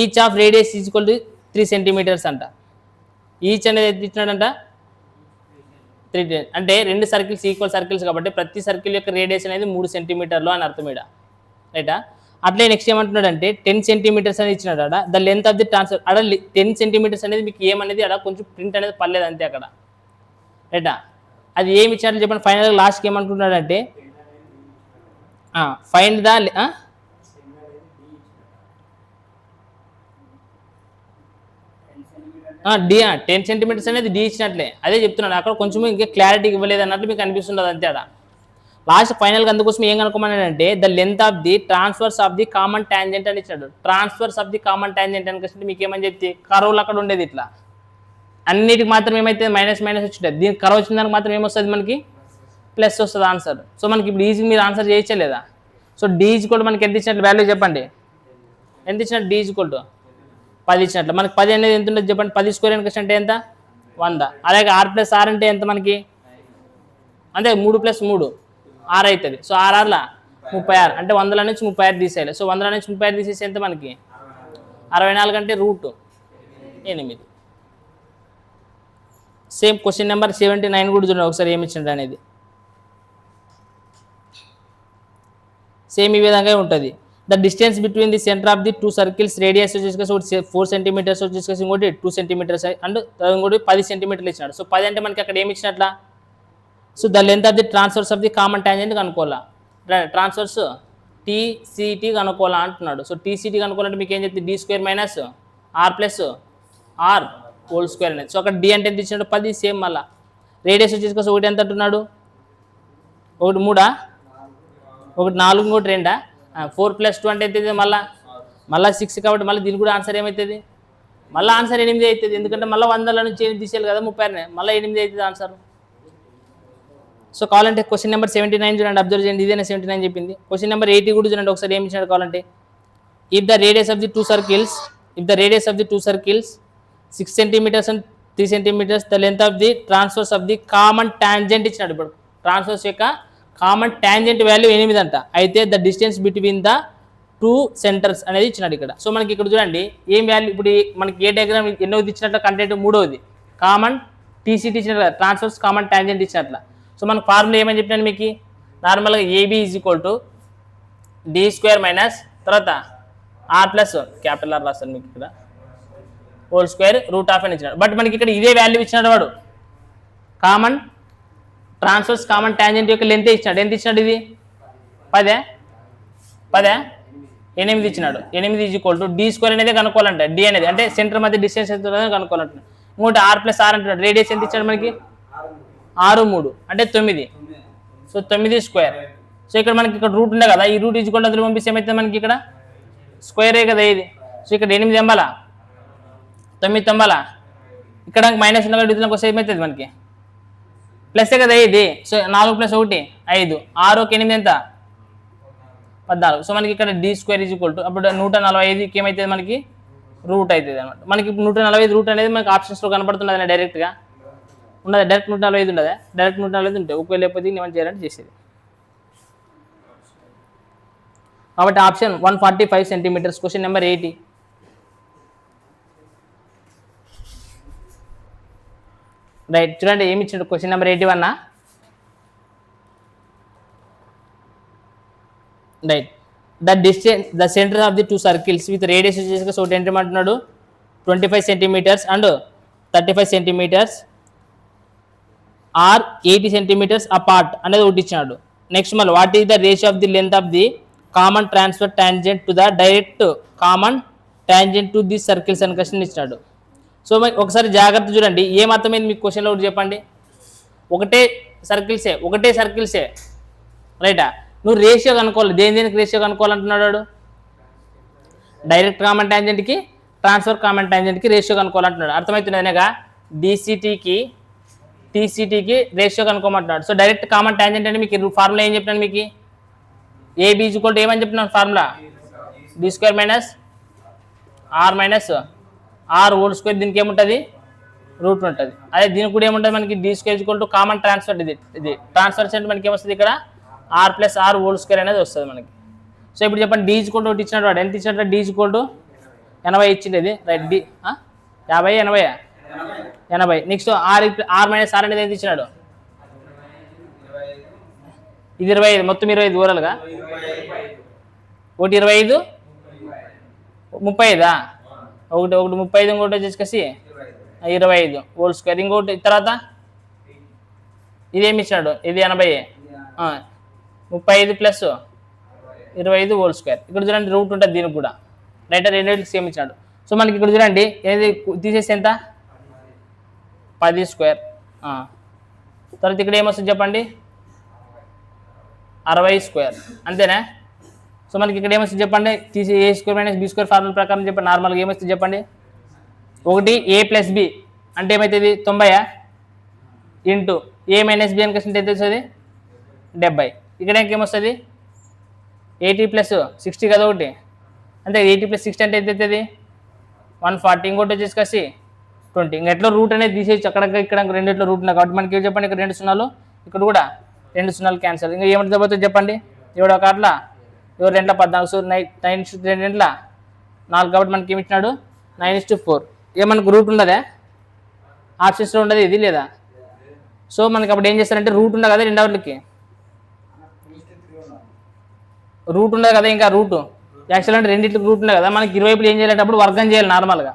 each of radius is equal to 3 centimetres అంట. ఈచ్ అనేది ఎంత ఇచ్చినాడంట 3. అంటే 2 సర్కిల్స్ ఈక్వల్ సర్కిల్స్ కాబట్టి ప్రతి సర్కిల్ యొక్క రేడియస్ అనేది 3 సెంటీమీటర్లు అని అర్థం ఇక్కడ రైటా. అట్లే నెక్స్ట్ ఏమంటున్నాడు అంటే 10 సెంటీమీటర్స్ అనేది ఇచ్చినాడు అక్కడ. The length of the transfer అక్కడ 10 సెంటీమీటర్స్ అనేది మీకు ఏమనేది అక్కడ కొంచెం ప్రింట్ అనేది పర్లేదు అంతే అక్కడ రైటా. అది ఏమి ఇచ్చినట్లు చెప్పండి. ఫైనల్గా లాస్ట్కి ఏమనుకుంటున్నాడు అంటే ఫైండ్ ద డి 10 సెంటీమీటర్స్ అనేది డి ఇచ్చినట్లే అదే చెప్తున్నాడు. అక్కడ కొంచెం ఇంకా క్లారిటీ ఇవ్వలేదు అన్నట్లు మీకు అనిపిస్తుండదు అంతే అక్కడ. లాస్ట్ ఫైనల్గా అందుకోసం ఏం కనుక్కోమన్నాడంటే the length of the transverse of the common tangent అని ఇచ్చాడు. Transverse of the common tangent అని కలిసి మీకు ఏమని చెప్తే కర్వ్లు అక్కడ ఉండేది ఇట్లా అన్నిటికి మాత్రం ఏమైతే మైనస్ మైనస్ వచ్చింటుంది. దీనికి కర్వ్ వచ్చిన దానికి మాత్రం ఏమొస్తుంది మనకి ప్లస్ వస్తుంది ఆన్సర్. సో మనకి ఇప్పుడు ఈజీ మీరు ఆన్సర్ చేయలేదా? సో డి ఈజ్వల్ మనకి ఎంత ఇచ్చినట్లు వాల్యూ చెప్పండి. ఎంత ఇచ్చినట్టు డి ఈజ్వల్ 10 ఇచ్చినట్లు. మనకి 10 అనేది ఎంత ఉంటుంది చెప్పండి. 10 స్క్వేర్ ఎన్కస్ అంటే ఎంత 100. అలాగే ఆర్ ప్లస్ ఆర్ అంటే ఎంత మనకి అంతే 3 ప్లస్ 3 6 అవుతుంది. సో 6 36 అంటే 100 నుంచి 36 తీసేయాలి. సో 100 నుంచి 36 తీసేసి ఎంత మనకి 64 అంటే రూట్ 8. సేమ్ క్వశ్చన్ నెంబర్ 79 కూడా చూడండి ఒకసారి ఏమి ఇచ్చినట్టు అనేది. సేమ్ ఈ విధంగా ఉంటుంది. The distance between the centre of the 2 circles radius వచ్చేసి ఒకటి 4 సెంటీమీటర్స్ వచ్చేసి ఇంకోటి 2 సెంటీమీటర్స్ అండ్ ఇంకోటి 10 సెంటీమీటర్లు ఇచ్చినాడు. సో 10 అంటే మనకి అక్కడ ఏమి ఇచ్చినట్లా. So the length of the transverse of the common tangent కనుక్కోవాలా. ట్రాన్స్ఫర్స్ టీసీటీ కనుక్కోవాలా అంటున్నాడు. సో టీసీటీ కనుక్కోవాలంటే మీకు ఏం చెప్తుంది D square minus R plus R whole square అనేది. సో అక్కడ డి అంటే ఎంత ఇచ్చినాడు 10. సేమ్ మళ్ళీ రేడియస్ వచ్చేసి ఒకటి ఎంత అంటున్నాడు ఒకటి 3 ఒకటి 4 ఇంకోటి 2 4 ప్లస్ 2 అంటే ఎంత మళ్ళీ 6 కాబట్టి మళ్ళీ దీనికి కూడా ఆన్సర్ ఏమవుతుంది మళ్ళీ ఆన్సర్ 8 అవుతుంది. ఎందుకంటే మళ్ళీ 100 నుంచి 8 తీసేయాలి కదా 36 మళ్ళీ 8 అవుతుంది ఆన్సర్. సో కావాలంటే క్వశ్చన్ నెంబర్ 79 చూడండి అబ్జర్వ్ చేయండి. ఇదేనా 79 చెప్పింది. క్వశ్చన్ నెంబర్ 80 కూడా చూడండి ఒకసారి ఏమి ఇచ్చినాడు కావాలంటే if the radius of the 2 circles 6 centimetres and 3 centimetres the length of the transverse of the common tangent ఇచ్చినాడు. ఇప్పుడు ట్రాన్స్ఫర్స్ యొక్క కామన్ టాంజెంట్ వాల్యూ 8 అంట. అయితే the distance between the 2 centres అనేది ఇచ్చినాడు ఇక్కడ. సో మనకి ఇక్కడ చూడండి ఏం వాల్యూ ఇప్పుడు మనకి ఏ డయాగ్రామ్ ఎన్నోది ఇచ్చినట్ల కంటెంట్ 3వది కామన్ టీసీటీ ఇచ్చినట్ల ట్రాన్స్ఫర్స్ కామన్ టాంజెంట్ ఇచ్చినట్ల. సో మనకు ఫార్ములా ఏమని చెప్పినాను మీకు నార్మల్గా AB is equal to D square minus తర్వాత ఆర్ ప్లస్ క్యాపిటల్ ఆర్ రాస్తాను మీకు ఇక్కడ హోల్ స్క్వేర్ రూట్ ఆఫ్ అని ఇచ్చినాడు. బట్ మనకి ఇక్కడ ఇదే వాల్యూ ఇచ్చినాడు వాడు కామన్ ట్రాన్స్ఫర్స్ కామన్ టాంజెంట్ యొక్క లెంత్ ఇచ్చినాడు. ఎంత ఇచ్చినాడు ఇది 10 8 ఇచ్చినాడు. 8 is equal to D square అనేది కనుక్కోవాలంటే డి అనేది అంటే సెంటర్ మధ్య డిస్టెన్స్ ఎంత కనుక్కోవాలంటున్నాడు. ఇంకోటి ఆర్ ప్లస్ ఆర్ అంటున్నాడు. రేడియస్ ఎంత ఇచ్చాడు మనకి 6 3 అంటే 9. So 9 square. సో ఇక్కడ మనకి ఇక్కడ రూట్ ఉండే కదా, ఈ రూట్ ఈజ్వల్ అందులో పంపిస్తే ఏమైతే మనకి ఇక్కడ స్క్వేరే కదా ఇది. సో ఇక్కడ 8 ఎంబాలా 9 తొంబాలా, ఇక్కడ మైనస్ ఉన్న డిజిట్లోకి వస్తే ఏమవుతుంది మనకి ప్లస్ కదా ఇది. సో 4 + 1 5, 6 + 8 ఎంత 14. సో మనకి ఇక్కడ d² = అప్పుడు 145కి ఏమవుతుంది మనకి రూట్ అవుతుంది అనమాట. మనకి 145 రూట్ అనేది మనకి ఆప్షన్స్లో కనపడుతున్నది డైరెక్ట్గా ఉండదు. డైరెక్ట్ 145 ఉండదా, డైరెక్ట్ 145 ఉంటాయి. ఒకవేళ లేకపోతే ఏమైనా చేయాలంటే చేసేది. కాబట్టి option 145 centimetres. Question number 80. Right, చూడండి ఏమి ఇచ్చాడు question number 81. Right, the centre of the 2 circles with radius వచ్చేసి ఒకటి ఎంత అంటున్నాడు 25 centimetres and 35 centimetres are 80 centimetres apart అనేది ఒకటి ఇచ్చినాడు. నెక్స్ట్ మళ్ళీ what is the ratio of the length of the common transverse tangent to the direct common tangent to the circles అని question ఇచ్చినాడు. సో ఒకసారి జాగ్రత్త చూడండి, ఏం అర్థమైంది మీకు క్వశ్చన్లో ఒకటి చెప్పండి. ఒకటే సర్కిల్సే రైటా. నువ్వు రేషియో కనుక్కోవాలి, దేనికి రేషియో కనుక్కోవాలంటున్నాడు, డైరెక్ట్ కామన్ టాంజెంట్కి ట్రాన్స్ఫర్ కామన్ టాంజెంట్కి రేషియో కనుక్కోవాలంటున్నాడు. అర్థమవుతున్నదనేగా టీసీటీకి రేషియో కనుక్కోమంటున్నాడు. సో డైరెక్ట్ కామన్ టాంజెంట్ అంటే మీకు ఫార్ములా ఏం చెప్పినాను, మీకు ఏబీ ఈక్వల్ టు ఏమని చెప్పినాను formula d² - r whole square. దీనికి ఏముంటుంది రూట్ ఉంటుంది. అదే దీనికి కూడా ఏముంటుంది మనకి d² కామన్ ట్రాన్స్ఫర్. ఇది ట్రాన్స్ఫర్ అంటే మనకి ఏమొస్తుంది ఇక్కడ r + r హోల్ స్క్వేర్ అనేది వస్తుంది మనకి. సో ఇప్పుడు చెప్పండి d ఒకటి ఇచ్చినట్టు వాడు ఎంత ఇచ్చినట్టు d 80 ఇచ్చిండేది రైట్. 50 80. నెక్స్ట్ r - r అనేది ఎంత ఇచ్చినాడు, ఇది 25, మొత్తం 25 ఓవరాల్గా ఒకటి 25 35, ఒకటి 35 ఇంకోటి వచ్చేసి 25 హోల్ స్క్వేర్. ఇంకోటి తర్వాత ఇదేమి ఇచ్చినాడు, ఇది 80 35 + 25 హోల్ స్క్వేర్. ఇక్కడ చూడండి రూట్ ఉంటుంది దీనికి కూడా రైట్, రెండింటికి సేమ్ ఇచ్చినాడు. సో మనకి ఇక్కడ చూడండి ఏది తీసేసి ఎంత 10 స్క్వేర్. తర్వాత ఇక్కడ ఏమొస్తుంది చెప్పండి 60 స్క్వేర్, అంతేనా. సో మనకి ఇక్కడ ఏమొస్తుంది చెప్పండి, తీసి a² - b² ఫార్ములా ప్రకారం చెప్పండి. నార్మల్గా ఏమొస్తుంది చెప్పండి, ఒకటి a + b అంటే ఏమవుతుంది 90 ఇంటూ a - b అని ఎంత వస్తుంది 70. ఇక్కడ ఇంకేమొస్తుంది 80 + 60 కదా ఒకటి, అంటే 80 + 60 అంటే ఎంత అవుతుంది 140. ఇంకోటి వచ్చేసి 20. ఇంకా ఎట్లా రూట్ అనేది తీసేసి అక్కడ ఇక్కడ రెండిట్లో రూట్ ఉన్నాయి కాబట్టి మనకి చెప్పండి ఇక్కడ 2 0, ఇక్కడ కూడా 2 0 క్యాన్సల్. ఇంకా ఏమంటే పోతుంది చెప్పండి, ఎవడు ఒక అట్లా ఎవరు 2 14. సో 9 2 4 కాబట్టి మనకి ఏమి ఇచ్చినాడు 9:4. మనకు రూట్ ఉండదా ఆప్షన్స్లో ఉండదు ఇది లేదా. సో మనకి అప్పుడు ఏం చేస్తారంటే రూట్ ఉండదు కదా రెండవకి, రూట్ ఉండదు కదా. ఇంకా రూట్ యాక్చువల్ అంటే రెండింటికి రూట్ ఉండదు కదా. మనకి ఇరువైపులు ఏం చేయాలంటే అప్పుడు వర్గం చేయాలి, నార్మల్గా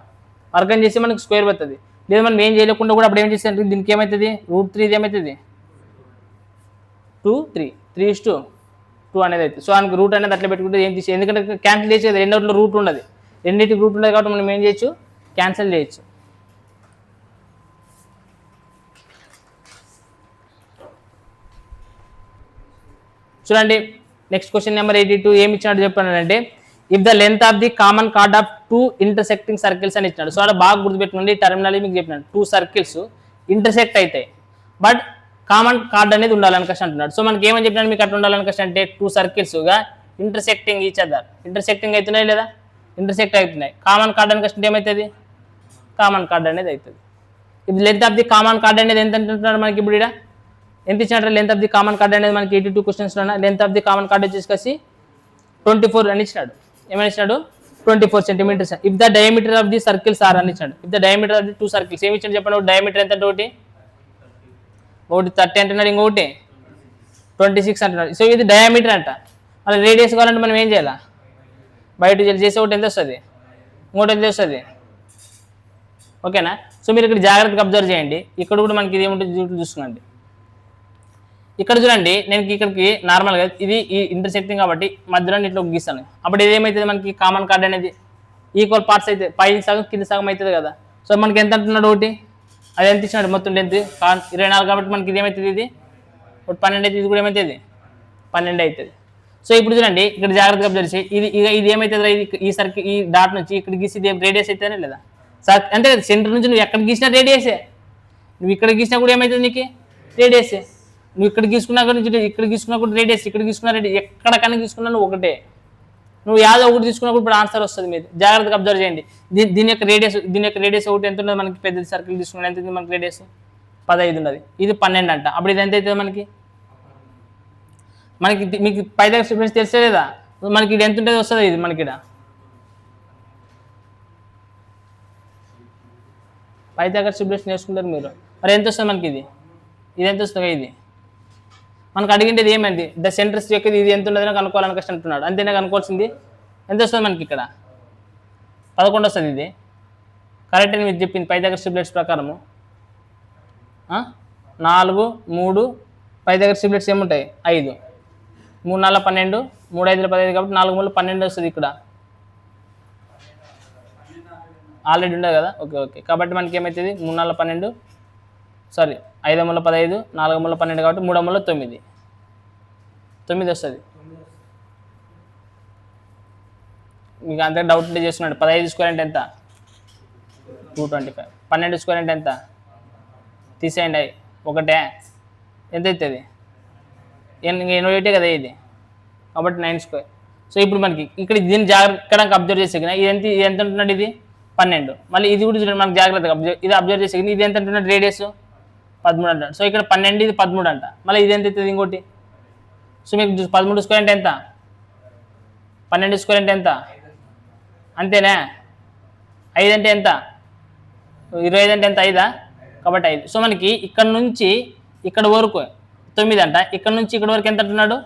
వర్గం చేసి మనకి స్క్వేర్ పడుతుంది. లేదా మనం ఏం చేయలేకుండా కూడా అప్పుడు ఏం చేస్తారంటే దీనికి ఏమవుతుంది √3 ఏమవుతుంది 2 3 3:2 అనేది అవుతుంది. సో మనకి రూట్ అనేది అట్లా పెట్టుకుంటే ఏం చేసి, ఎందుకంటే క్యాన్సిల్ చేసి కదా రెండింటిలో రూట్ ఉండదు, రెండింటికి రూట్ ఉండదు కాబట్టి మనం ఏం చేయొచ్చు క్యాన్సిల్ చేయొచ్చు. చూడండి నెక్స్ట్ క్వశ్చన్ నెంబర్ 82 ఏమి ఇచ్చినట్టు చెప్పానంటే if the length of the common card of 2 intersecting circles అని ఇచ్చినాడు. సో అలా బాగా గుర్తుపెట్టుకోండి, టర్మినాలజీ మీకు చెప్పినాడు 2 సర్కిల్స్ ఇంటర్సెక్ట్ అవుతాయి బట్ కామన్ కార్డ్ అనేది ఉండాలని కష్టం అంటున్నాడు. సో మనకి ఏమని చెప్పినాడు మీకు అట్లా ఉండాలని కష్టం అంటే 2 సర్కిల్స్గా ఇంటర్సెక్టింగ్ ఈచ్ అదర్, ఇంటర్సెక్టింగ్ అవుతున్నాయి లేదా ఇంటర్సెక్ట్ అవుతున్నాయి. కామన్ కార్డ్ అని కష్టం ఏమవుతుంది కామన్ కార్డ్ అనేది అవుతుంది. ఇది length of the common chord అనేది ఎంత అంటున్నాడు మనకి ఇప్పుడు ఇక్కడ ఎంత ఇచ్చినట్టు length of the common chord అనేది మనకి 82 క్వశ్చన్స్లో length of the common chord వచ్చేసి 24 అని ఇచ్చినాడు. ఏమని ఇచ్చినాడు 24 centimetres. If the diameter of the circles are అని ఇచ్చాడు. If the diameter of the 2 circles ఏమి ఇచ్చాడు చెప్పండి. డయామీటర్ ఎంత ఒకటి 30 అంటున్నాడు, ఇంకొకటి 26 అంటున్నాడు. సో ఇది డయామీటర్ అంట. అలా రేడియస్ కావాలంటే మనం ఏం చేయాలా బయట చేసే ఒకటి ఎంత వస్తుంది ఇంకోటి ఎంత వస్తుంది ఓకేనా. సో మీరు ఇక్కడ జాగ్రత్తగా అబ్జర్వ్ చేయండి. ఇక్కడ కూడా మనకి ఇది ఏముంటుంది చూసుకోండి. ఇక్కడ చూడండి నేను ఇక్కడికి నార్మల్గా ఇది ఈ ఇంటర్సెక్టింగ్ కాబట్టి మధ్యలో ఇట్లా గీస్తాను. అప్పుడు ఇదేమవుతుంది మనకి కామన్ కార్డ్ అనేది ఈక్వల్ పార్ట్స్ అయితే పై సగం కింద సగం అవుతుంది కదా. సో మనకి ఎంత అంటున్నాడు ఒకటి అది ఎంత ఇచ్చినాడు మొత్తం లెంత్ 24 కాబట్టి మనకి ఇది ఏమవుతుంది, ఇది ఇప్పుడు 12 అయితే ఇది కూడా ఏమవుతుంది 12 అవుతుంది. సో ఇప్పుడు చూడండి ఇక్కడ జాగ్రత్తగా అబ్జర్వ్ చేసి ఇది ఏమవుతుంది, ఇది ఈ సర్కిల్ ఈ డాట్ నుంచి ఇక్కడ గీసి రేడియస్ అవుతుందా లేదా సార్, అంతే కదా. సెంటర్ నుంచి నువ్వు ఎక్కడ గీసినా రేడియసే, నువ్వు ఇక్కడ గీసినా కూడా ఏమవుతుంది నీకు రేడియసే. నువ్వు ఇక్కడ గీసుకున్నా కూడా ఇక్కడ గీసుకున్నా కూడా రేడియస్, ఇక్కడ గీసుకున్నా రేడియస్, ఎక్కడికన్నా గీసుకున్నా నువ్వు ఒకటే. నువ్వు యాదో ఒకటి తీసుకున్నప్పుడు ఇప్పుడు ఆన్సర్ వస్తుంది. మీరు జాగ్రత్తగా అబ్జర్వ్ చేయండి. దీని యొక్క రేడియస్ ఒకటి ఎంత ఉన్నది మనకి, పెద్ద సర్కిల్ తీసుకున్నా ఎంత ఉంది మనకి రేడియస్ 15 ఉన్నది, ఇది 12 అంట. అప్పుడు ఇది ఎంత అవుతుంది మనకి మీకు పైథాగరస్ డిఫరెన్స్ తెలిసే లేదా, మనకి ఇది ఎంత ఉంటుంది వస్తుంది, ఇది మనకి పైథాగరస్ డిఫరెన్స్ నేర్చుకుంటారు మీరు. మరి ఎంత వస్తుంది మనకి ఇది ఎంత వస్తుంది, ఇది మనకు అడిగిండేది ఏమైంది, ద సెంటర్స్ యొక్క ఇది ఎంత ఉండదని కనుక్కోవాలని కష్టం అంటున్నాడు. అంతేనా కనుక్కోవాల్సింది. ఎంత వస్తుంది మనకి ఇక్కడ 11 వస్తుంది. ఇది కరెక్ట్ అని మీరు చెప్పింది పైథాగరస్ ట్రిప్లెట్స్ ప్రకారము. 4 3 పైథాగరస్ ట్రిప్లెట్స్ ఏముంటాయి 5, 3 4 12, 3 5 15 కాబట్టి 4 3 12 వస్తుంది. ఇక్కడ ఆల్రెడీ ఉండదు కదా. ఓకే కాబట్టి మనకి ఏమవుతుంది 3 4 12 సారీ 5 3 15, 4 3 12 కాబట్టి 3 3 9 వస్తుంది. మీకు అంతే డౌట్ ఉంటే చేస్తున్నాడు. 15 స్క్వేర్ అంటే ఎంత 225, 12 స్క్వేర్ అంటే ఎంత తీసేయండి, ఒకటే ఎంత అవుతుంది 88 కదా ఇది, కాబట్టి 9 స్క్వేర్. సో ఇప్పుడు మనకి ఇక్కడ దీన్ని జాగ్రత్తగా అబ్జర్వ్ చేసే ఇది ఎంత ఉంటున్నాడు, ఇది 12. మళ్ళీ ఇది కూడా చూడండి మనకి జాగ్రత్తగా అబ్జర్వ్ చేసే ఇది ఎంత అంటున్నాడు రేడియస్ 13 అంటాడు. సో ఇక్కడ 12 ఇది 13 అంట. మళ్ళీ ఇది ఎంత అవుతుంది ఇంకోటి. సో మీకు 13 స్క్వేర్ అంటే ఎంత, 12 స్క్వేర్ అంటే ఎంత, అంతేనా. 5 అంటే ఎంత, 25 అంటే ఎంత 5 కాబట్టి 5. సో మనకి ఇక్కడ నుంచి ఇక్కడ వరకు 9 అంట, ఇక్కడ నుంచి ఇక్కడ వరకు ఎంత అంటున్నాడు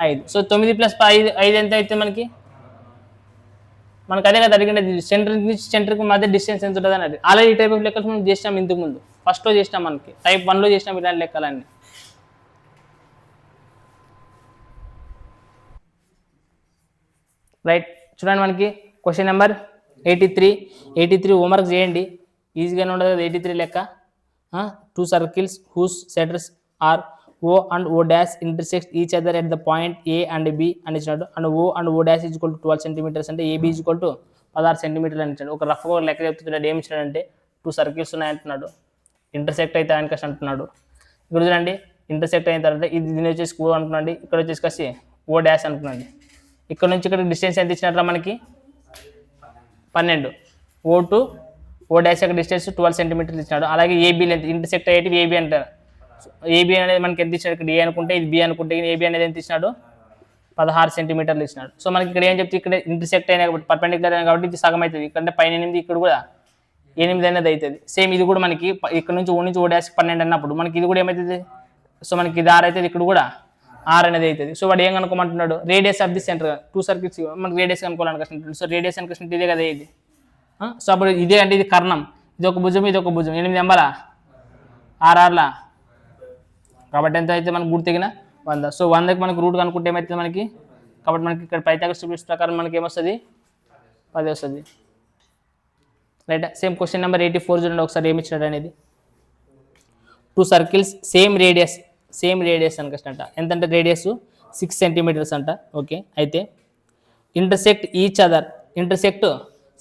5. సో 9 + 5 ఎంత అయితే మనకి అదే కదా అడిగింది, సెంటర్ నుంచి సెంటర్కి మధ్య డిస్టెన్స్ ఎంత ఉంటుంది అని. ఆల్రెడీ ఈ టైప్ ఆఫ్ లెక్కలు మనం చేసినాం ఇంతకు ముందు, ఫస్ట్లో చేసినాం, మనకి టైప్ 1లో చేసినాం ఇలాంటి లెక్కలన్నీ. రైట్, చూడండి మనకి క్వశ్చన్ నెంబర్ 83 హోంవర్క్ చేయండి, ఈజీగానే ఉండదు కదా 83 లెక్క. 2 circles whose centers are O and O dash intersect each other at the point A and B అని ఇచ్చినాడు. And O and O dash is equal to 12 centimeters అంటే AB is equal to 16 centimeters అని ఇచ్చాడు. ఒక రఫ్గా లెక్క చెప్తున్నాడు. ఏమి ఇచ్చినాడంటే 2 circles ఉన్నాయంటున్నాడు, ఇంటర్సెక్ట్ అయితే ఆయన కష్టం అంటున్నాడు. ఇక్కడ చూడండి ఇంటర్సెక్ట్ అయిన తర్వాత ఇది దీని వచ్చేసి O అనుకున్నాండి, ఇక్కడ వచ్చేసి O dash అనుకున్నాండి. ఇక్కడ నుంచి ఇక్కడ డిస్టెన్స్ ఎంత ఇచ్చినట్రా మనకి 12. O to O dash యొక్క డిస్టెన్స్ 12 centimeters ఇచ్చినాడు. అలాగే AB లెంత్ ఇంటర్సెక్ట్ అయ్యేది AB అంటారు. AB అనేది మనకి ఎంత ఇచ్చినాడు, ఇక్కడ A అనుకుంటే ఇది B అనుకుంటే AB అనేది ఎంత ఇచ్చినాడు 16 centimeters ఇచ్చినాడు. సో మనకి ఇక్కడ ఏం చెప్తే ఇక్కడ ఇంటర్సెక్ట్ అయినా కాబట్టి పర్పెండిక్యులర్ అయినా కాబట్టి ఇది సగం అవుతుంది. ఇక్కడ పైన 8 ఇక్కడ కూడా 8 అనేది అవుతుంది. సేమ్ ఇది కూడా మనకి ఇక్కడ నుంచి O dash 12 అన్నప్పుడు మనకి ఇది కూడా ఏమవుతుంది, సో మనకి ఇది 6 అవుతుంది, ఇక్కడ కూడా 6 అనేది అవుతుంది. సో వాడు ఏం కనుక్కోమంటున్నాడు, radius of the centre 2 circles మనకి రేడియస్ కనుక్కోవాలని కష్టం. సో రేడియస్ అని కష్టం ఇదే కదా ఇది. సో అప్పుడు ఇదే అంటే ఇది కర్ణం, ఇది ఒక భుజం, ఇది ఒక భుజం, 8 నెంబరా 6 6లా కాబట్టి ఎంత అయితే మనకు గుర్తిగిన 100. సో 100కి మనకు రూట్ కనుక్కుంటే ఏమవుతుంది మనకి, కాబట్టి మనకి ఇక్కడ పైథాగరస్ ట్రిప్లెట్స్ ప్రకారం మనకి ఏమొస్తుంది 10 వస్తుంది. రైట్, సేమ్ క్వశ్చన్ నెంబర్ 84 చూడండి ఒకసారి ఏమి ఇచ్చినాడు అనేది. 2 circles సేమ్ రేడియస్ అని కష్టం అంట. ఎంతంటే రేడియస్ 6 centimeters అంట. ఓకే, అయితే intersect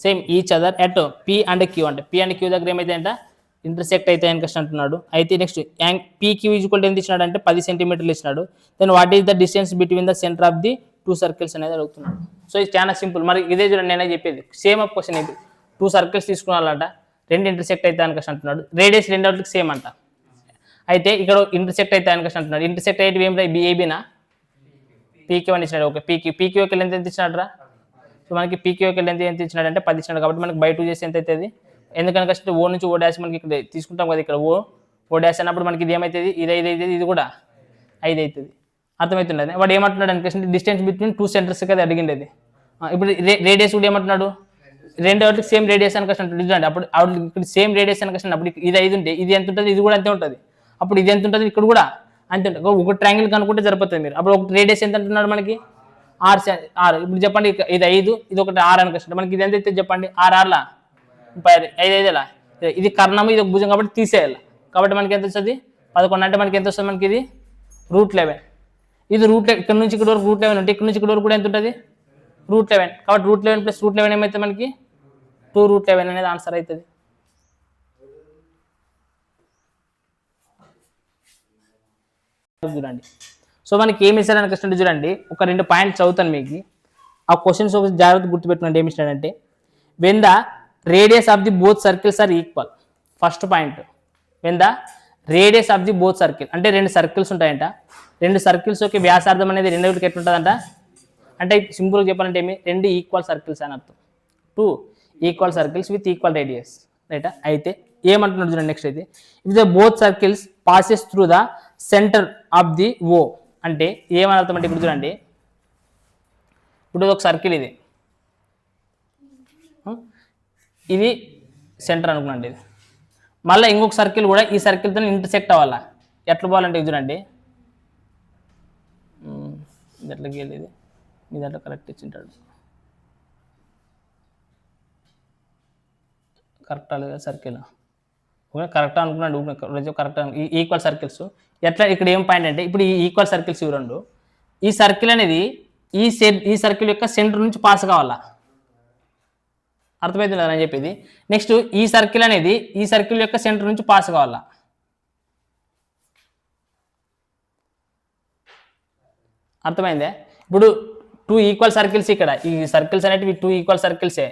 same each other at P and Q అంటే P అండ్ Q దగ్గర ఏమైతే అంట ఇంటర్సెక్ట్ అయితే అని కష్టం అంటున్నాడు. అయితే నెక్స్ట్ PQ ఈక్వల్ ఎంత ఇచ్చినాడు అంటే 10 centimeters ఇచ్చినాడు. Then what is the distance between the centre of the 2 circles అనేది అడుగుతున్నాడు. సో ఇది చాలా సింపుల్. మరి ఇదే చూడండి నేనే చెప్పేది సేమ్ ఆఫ్ క్వశ్చన్. ఇది 2 circles తీసుకున్నాలంట, 2 ఇంటర్సెక్ట్ అయితే అని కష్టం అంటున్నాడు. రేడియస్ రెండోటికి సేమ్ అంట. అయితే ఇక్కడ ఇంటర్సెక్ట్ అయితే అని కష్టం అంటున్నాడు. ఇంటర్సెక్ట్ అయితే ఏం BABనా PQ అని ఇచ్చినాడు. ఓకే, PQకి ఎంత ఇచ్చినాడు రా. సో మనకి PQకి ఎంత ఇచ్చినాడు అంటే 10 ఇచ్చినాడు. కాబట్టి మనకి బై 2 చేసి ఎంత అవుతుంది, ఎందుకని కష్టం O నుంచి O dash మనకి ఇక్కడ తీసుకుంటాం కదా, ఇక్కడ O dash అన్నప్పుడు మనకి ఇది ఏమవుతుంది, ఇది 5 అవుతుంది, ఇది కూడా 5 అవుతుంది. అర్థమవుతుంది. వాడు ఏమంటున్నాడు అనుకోండి డిస్టెన్స్ బిట్వీన్ 2 centers కదా అడిగిండేది. ఇప్పుడు రేడియస్ కూడా ఏమంటున్నాడు, రెండు వాటికి సేమ్ రేడియస్ అని కష్టం ఉంటుంది. అప్పుడు ఇక్కడ సేమ్ రేడియస్ అని కష్టం. అప్పుడు ఇది 5 ఉంటే ఇది ఎంత ఉంటుంది, ఇది కూడా అంతే ఉంటుంది. అప్పుడు ఇది ఎంత ఉంటుంది, ఇక్కడ కూడా అంతే ఉంటుంది. ఒక ట్రయాంగిల్ కనుక్కుంటే సరిపోతుంది మీరు. అప్పుడు ఒక రేడియస్ ఎంత అంటున్నాడు మనకి 6. ఇప్పుడు చెప్పండి ఇది 5, ఇది ఒకటి 6 అని కష్టం. మనకి ఇది ఎంత అయితే చెప్పండి 6 6లా 5 5 5లా ఇది కర్ణము, ఇది ఒక భుజం కాబట్టి తీసేయాలి. కాబట్టి మనకి ఎంత వస్తుంది 11 అంటే మనకి ఎంత వస్తుంది మనకి ఇది √11. ఇది ఇక్కడ నుంచి ఇక్కడ వరకు √11 ఉంటే ఇక్కడ నుంచి ఇక్కడ వరకు కూడా ఎంత ఉంటుంది √11. కాబట్టి √11 + √11 ఏమైతే మనకి 2√11 అనేది ఆన్సర్ అవుతుంది. చూడండి. సో మనకి ఏమి ఇస్తారని క్వశ్చన్ చూడండి, ఒక 2 పాయింట్స్ చదువుతాను మీకు. ఆ క్వశ్చన్స్ ఒక జాగ్రత్త గుర్తుపెట్టుకోండి. ఏమి ఇస్తాడంటే when the radius of the both circles are equal. First point, when the radius of the both circle అంటే 2 సర్కిల్స్ ఉంటాయంట. 2 సర్కిల్స్ యొక్క వ్యాసార్థం అనేది రెండోటికి ఎట్లుంటుందంట అంటే సింపుల్గా చెప్పాలంటే ఏమి 2 ఈక్వల్ సర్కిల్స్ అని అర్థం. 2 equal circles with equal radius రైటా. అయితే ఏమంటున్నాడు చూడండి నెక్స్ట్ అయితే if the both circles passes through the centre of the O అంటే ఏమని అర్థం అంటే ఇప్పుడు చూడండి, ఇప్పుడు ఒక సర్కిల్ ఇది సెంటర్ అనుకున్నాండి. ఇది మళ్ళీ ఇంకొక సర్కిల్ కూడా ఈ సర్కిల్తో ఇంటర్సెక్ట్ అవ్వాలా. ఎట్లా పోవాలంటే చూడండి, ఇది ఎట్లా గీయాలి, ఇది మీ దాంట్లో కరెక్ట్ ఇచ్చింటాడు, కరెక్ట్ అవ్వలేదు సర్కిల్ కరెక్ట్ అనుకున్నాడు. కరెక్ట్ ఈక్వల్ సర్కిల్స్ ఎట్లా ఇక్కడ ఏం పాయింట్ అంటే ఇప్పుడు ఈ ఈక్వల్ సర్కిల్స్ ఇవి రెండు, ఈ సర్కిల్ అనేది ఈ సర్కిల్ యొక్క సెంటర్ నుంచి పాస్ కావాలా. అర్థమవుతుంది అని చెప్పేది. నెక్స్ట్ ఈ సర్కిల్ అనేది ఈ సర్కిల్ యొక్క సెంటర్ నుంచి పాస్ కావాలా. అర్థమైందే. ఇప్పుడు 2 ఈక్వల్ సర్కిల్స్, ఇక్కడ ఈ సర్కిల్స్ అనేటివి 2 ఈక్వల్ సర్కిల్సే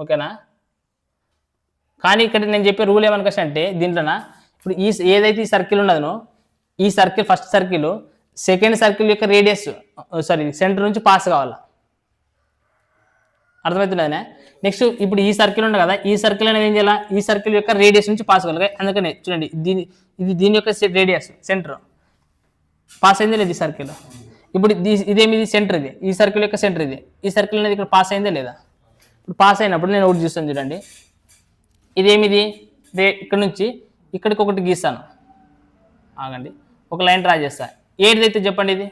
ఓకేనా. కానీ ఇక్కడ నేను చెప్పే రూల్ ఏమనుకోసం అంటే దీంట్లోన ఇప్పుడు ఏదైతే ఈ సర్కిల్ ఉన్నదో ఈ circle first circle second circle యొక్క రేడియస్ సెంటర్ నుంచి పాస్ కావాలా. అర్థమవుతుందనే. నెక్స్ట్ ఇప్పుడు ఈ సర్కిల్ ఉంది కదా, ఈ సర్కిల్ అనేది ఏం చేయాలి, ఈ సర్కిల్ యొక్క రేడియస్ నుంచి పాస్ కావాలి. అందుకని చూడండి దీని యొక్క రేడియస్ సెంటర్ పాస్ అయిందే లేదు ఈ సర్కిల్. ఇప్పుడు ఇదేమి సెంటర్, ఇది ఈ సర్కిల్ యొక్క సెంటర్, ఇది ఈ సర్కిల్ అనేది ఇక్కడ పాస్ అయిందే లేదా. ఇప్పుడు పాస్ అయినప్పుడు నేను ఒకటి చూస్తాను చూడండి, ఇదేమిది ఇక్కడ నుంచి ఇక్కడికి ఒకటి గీస్తాను. ఆగండి, ఒక లైన్ డ్రా చేస్తా. ఏదైతే చెప్పండి, ఇది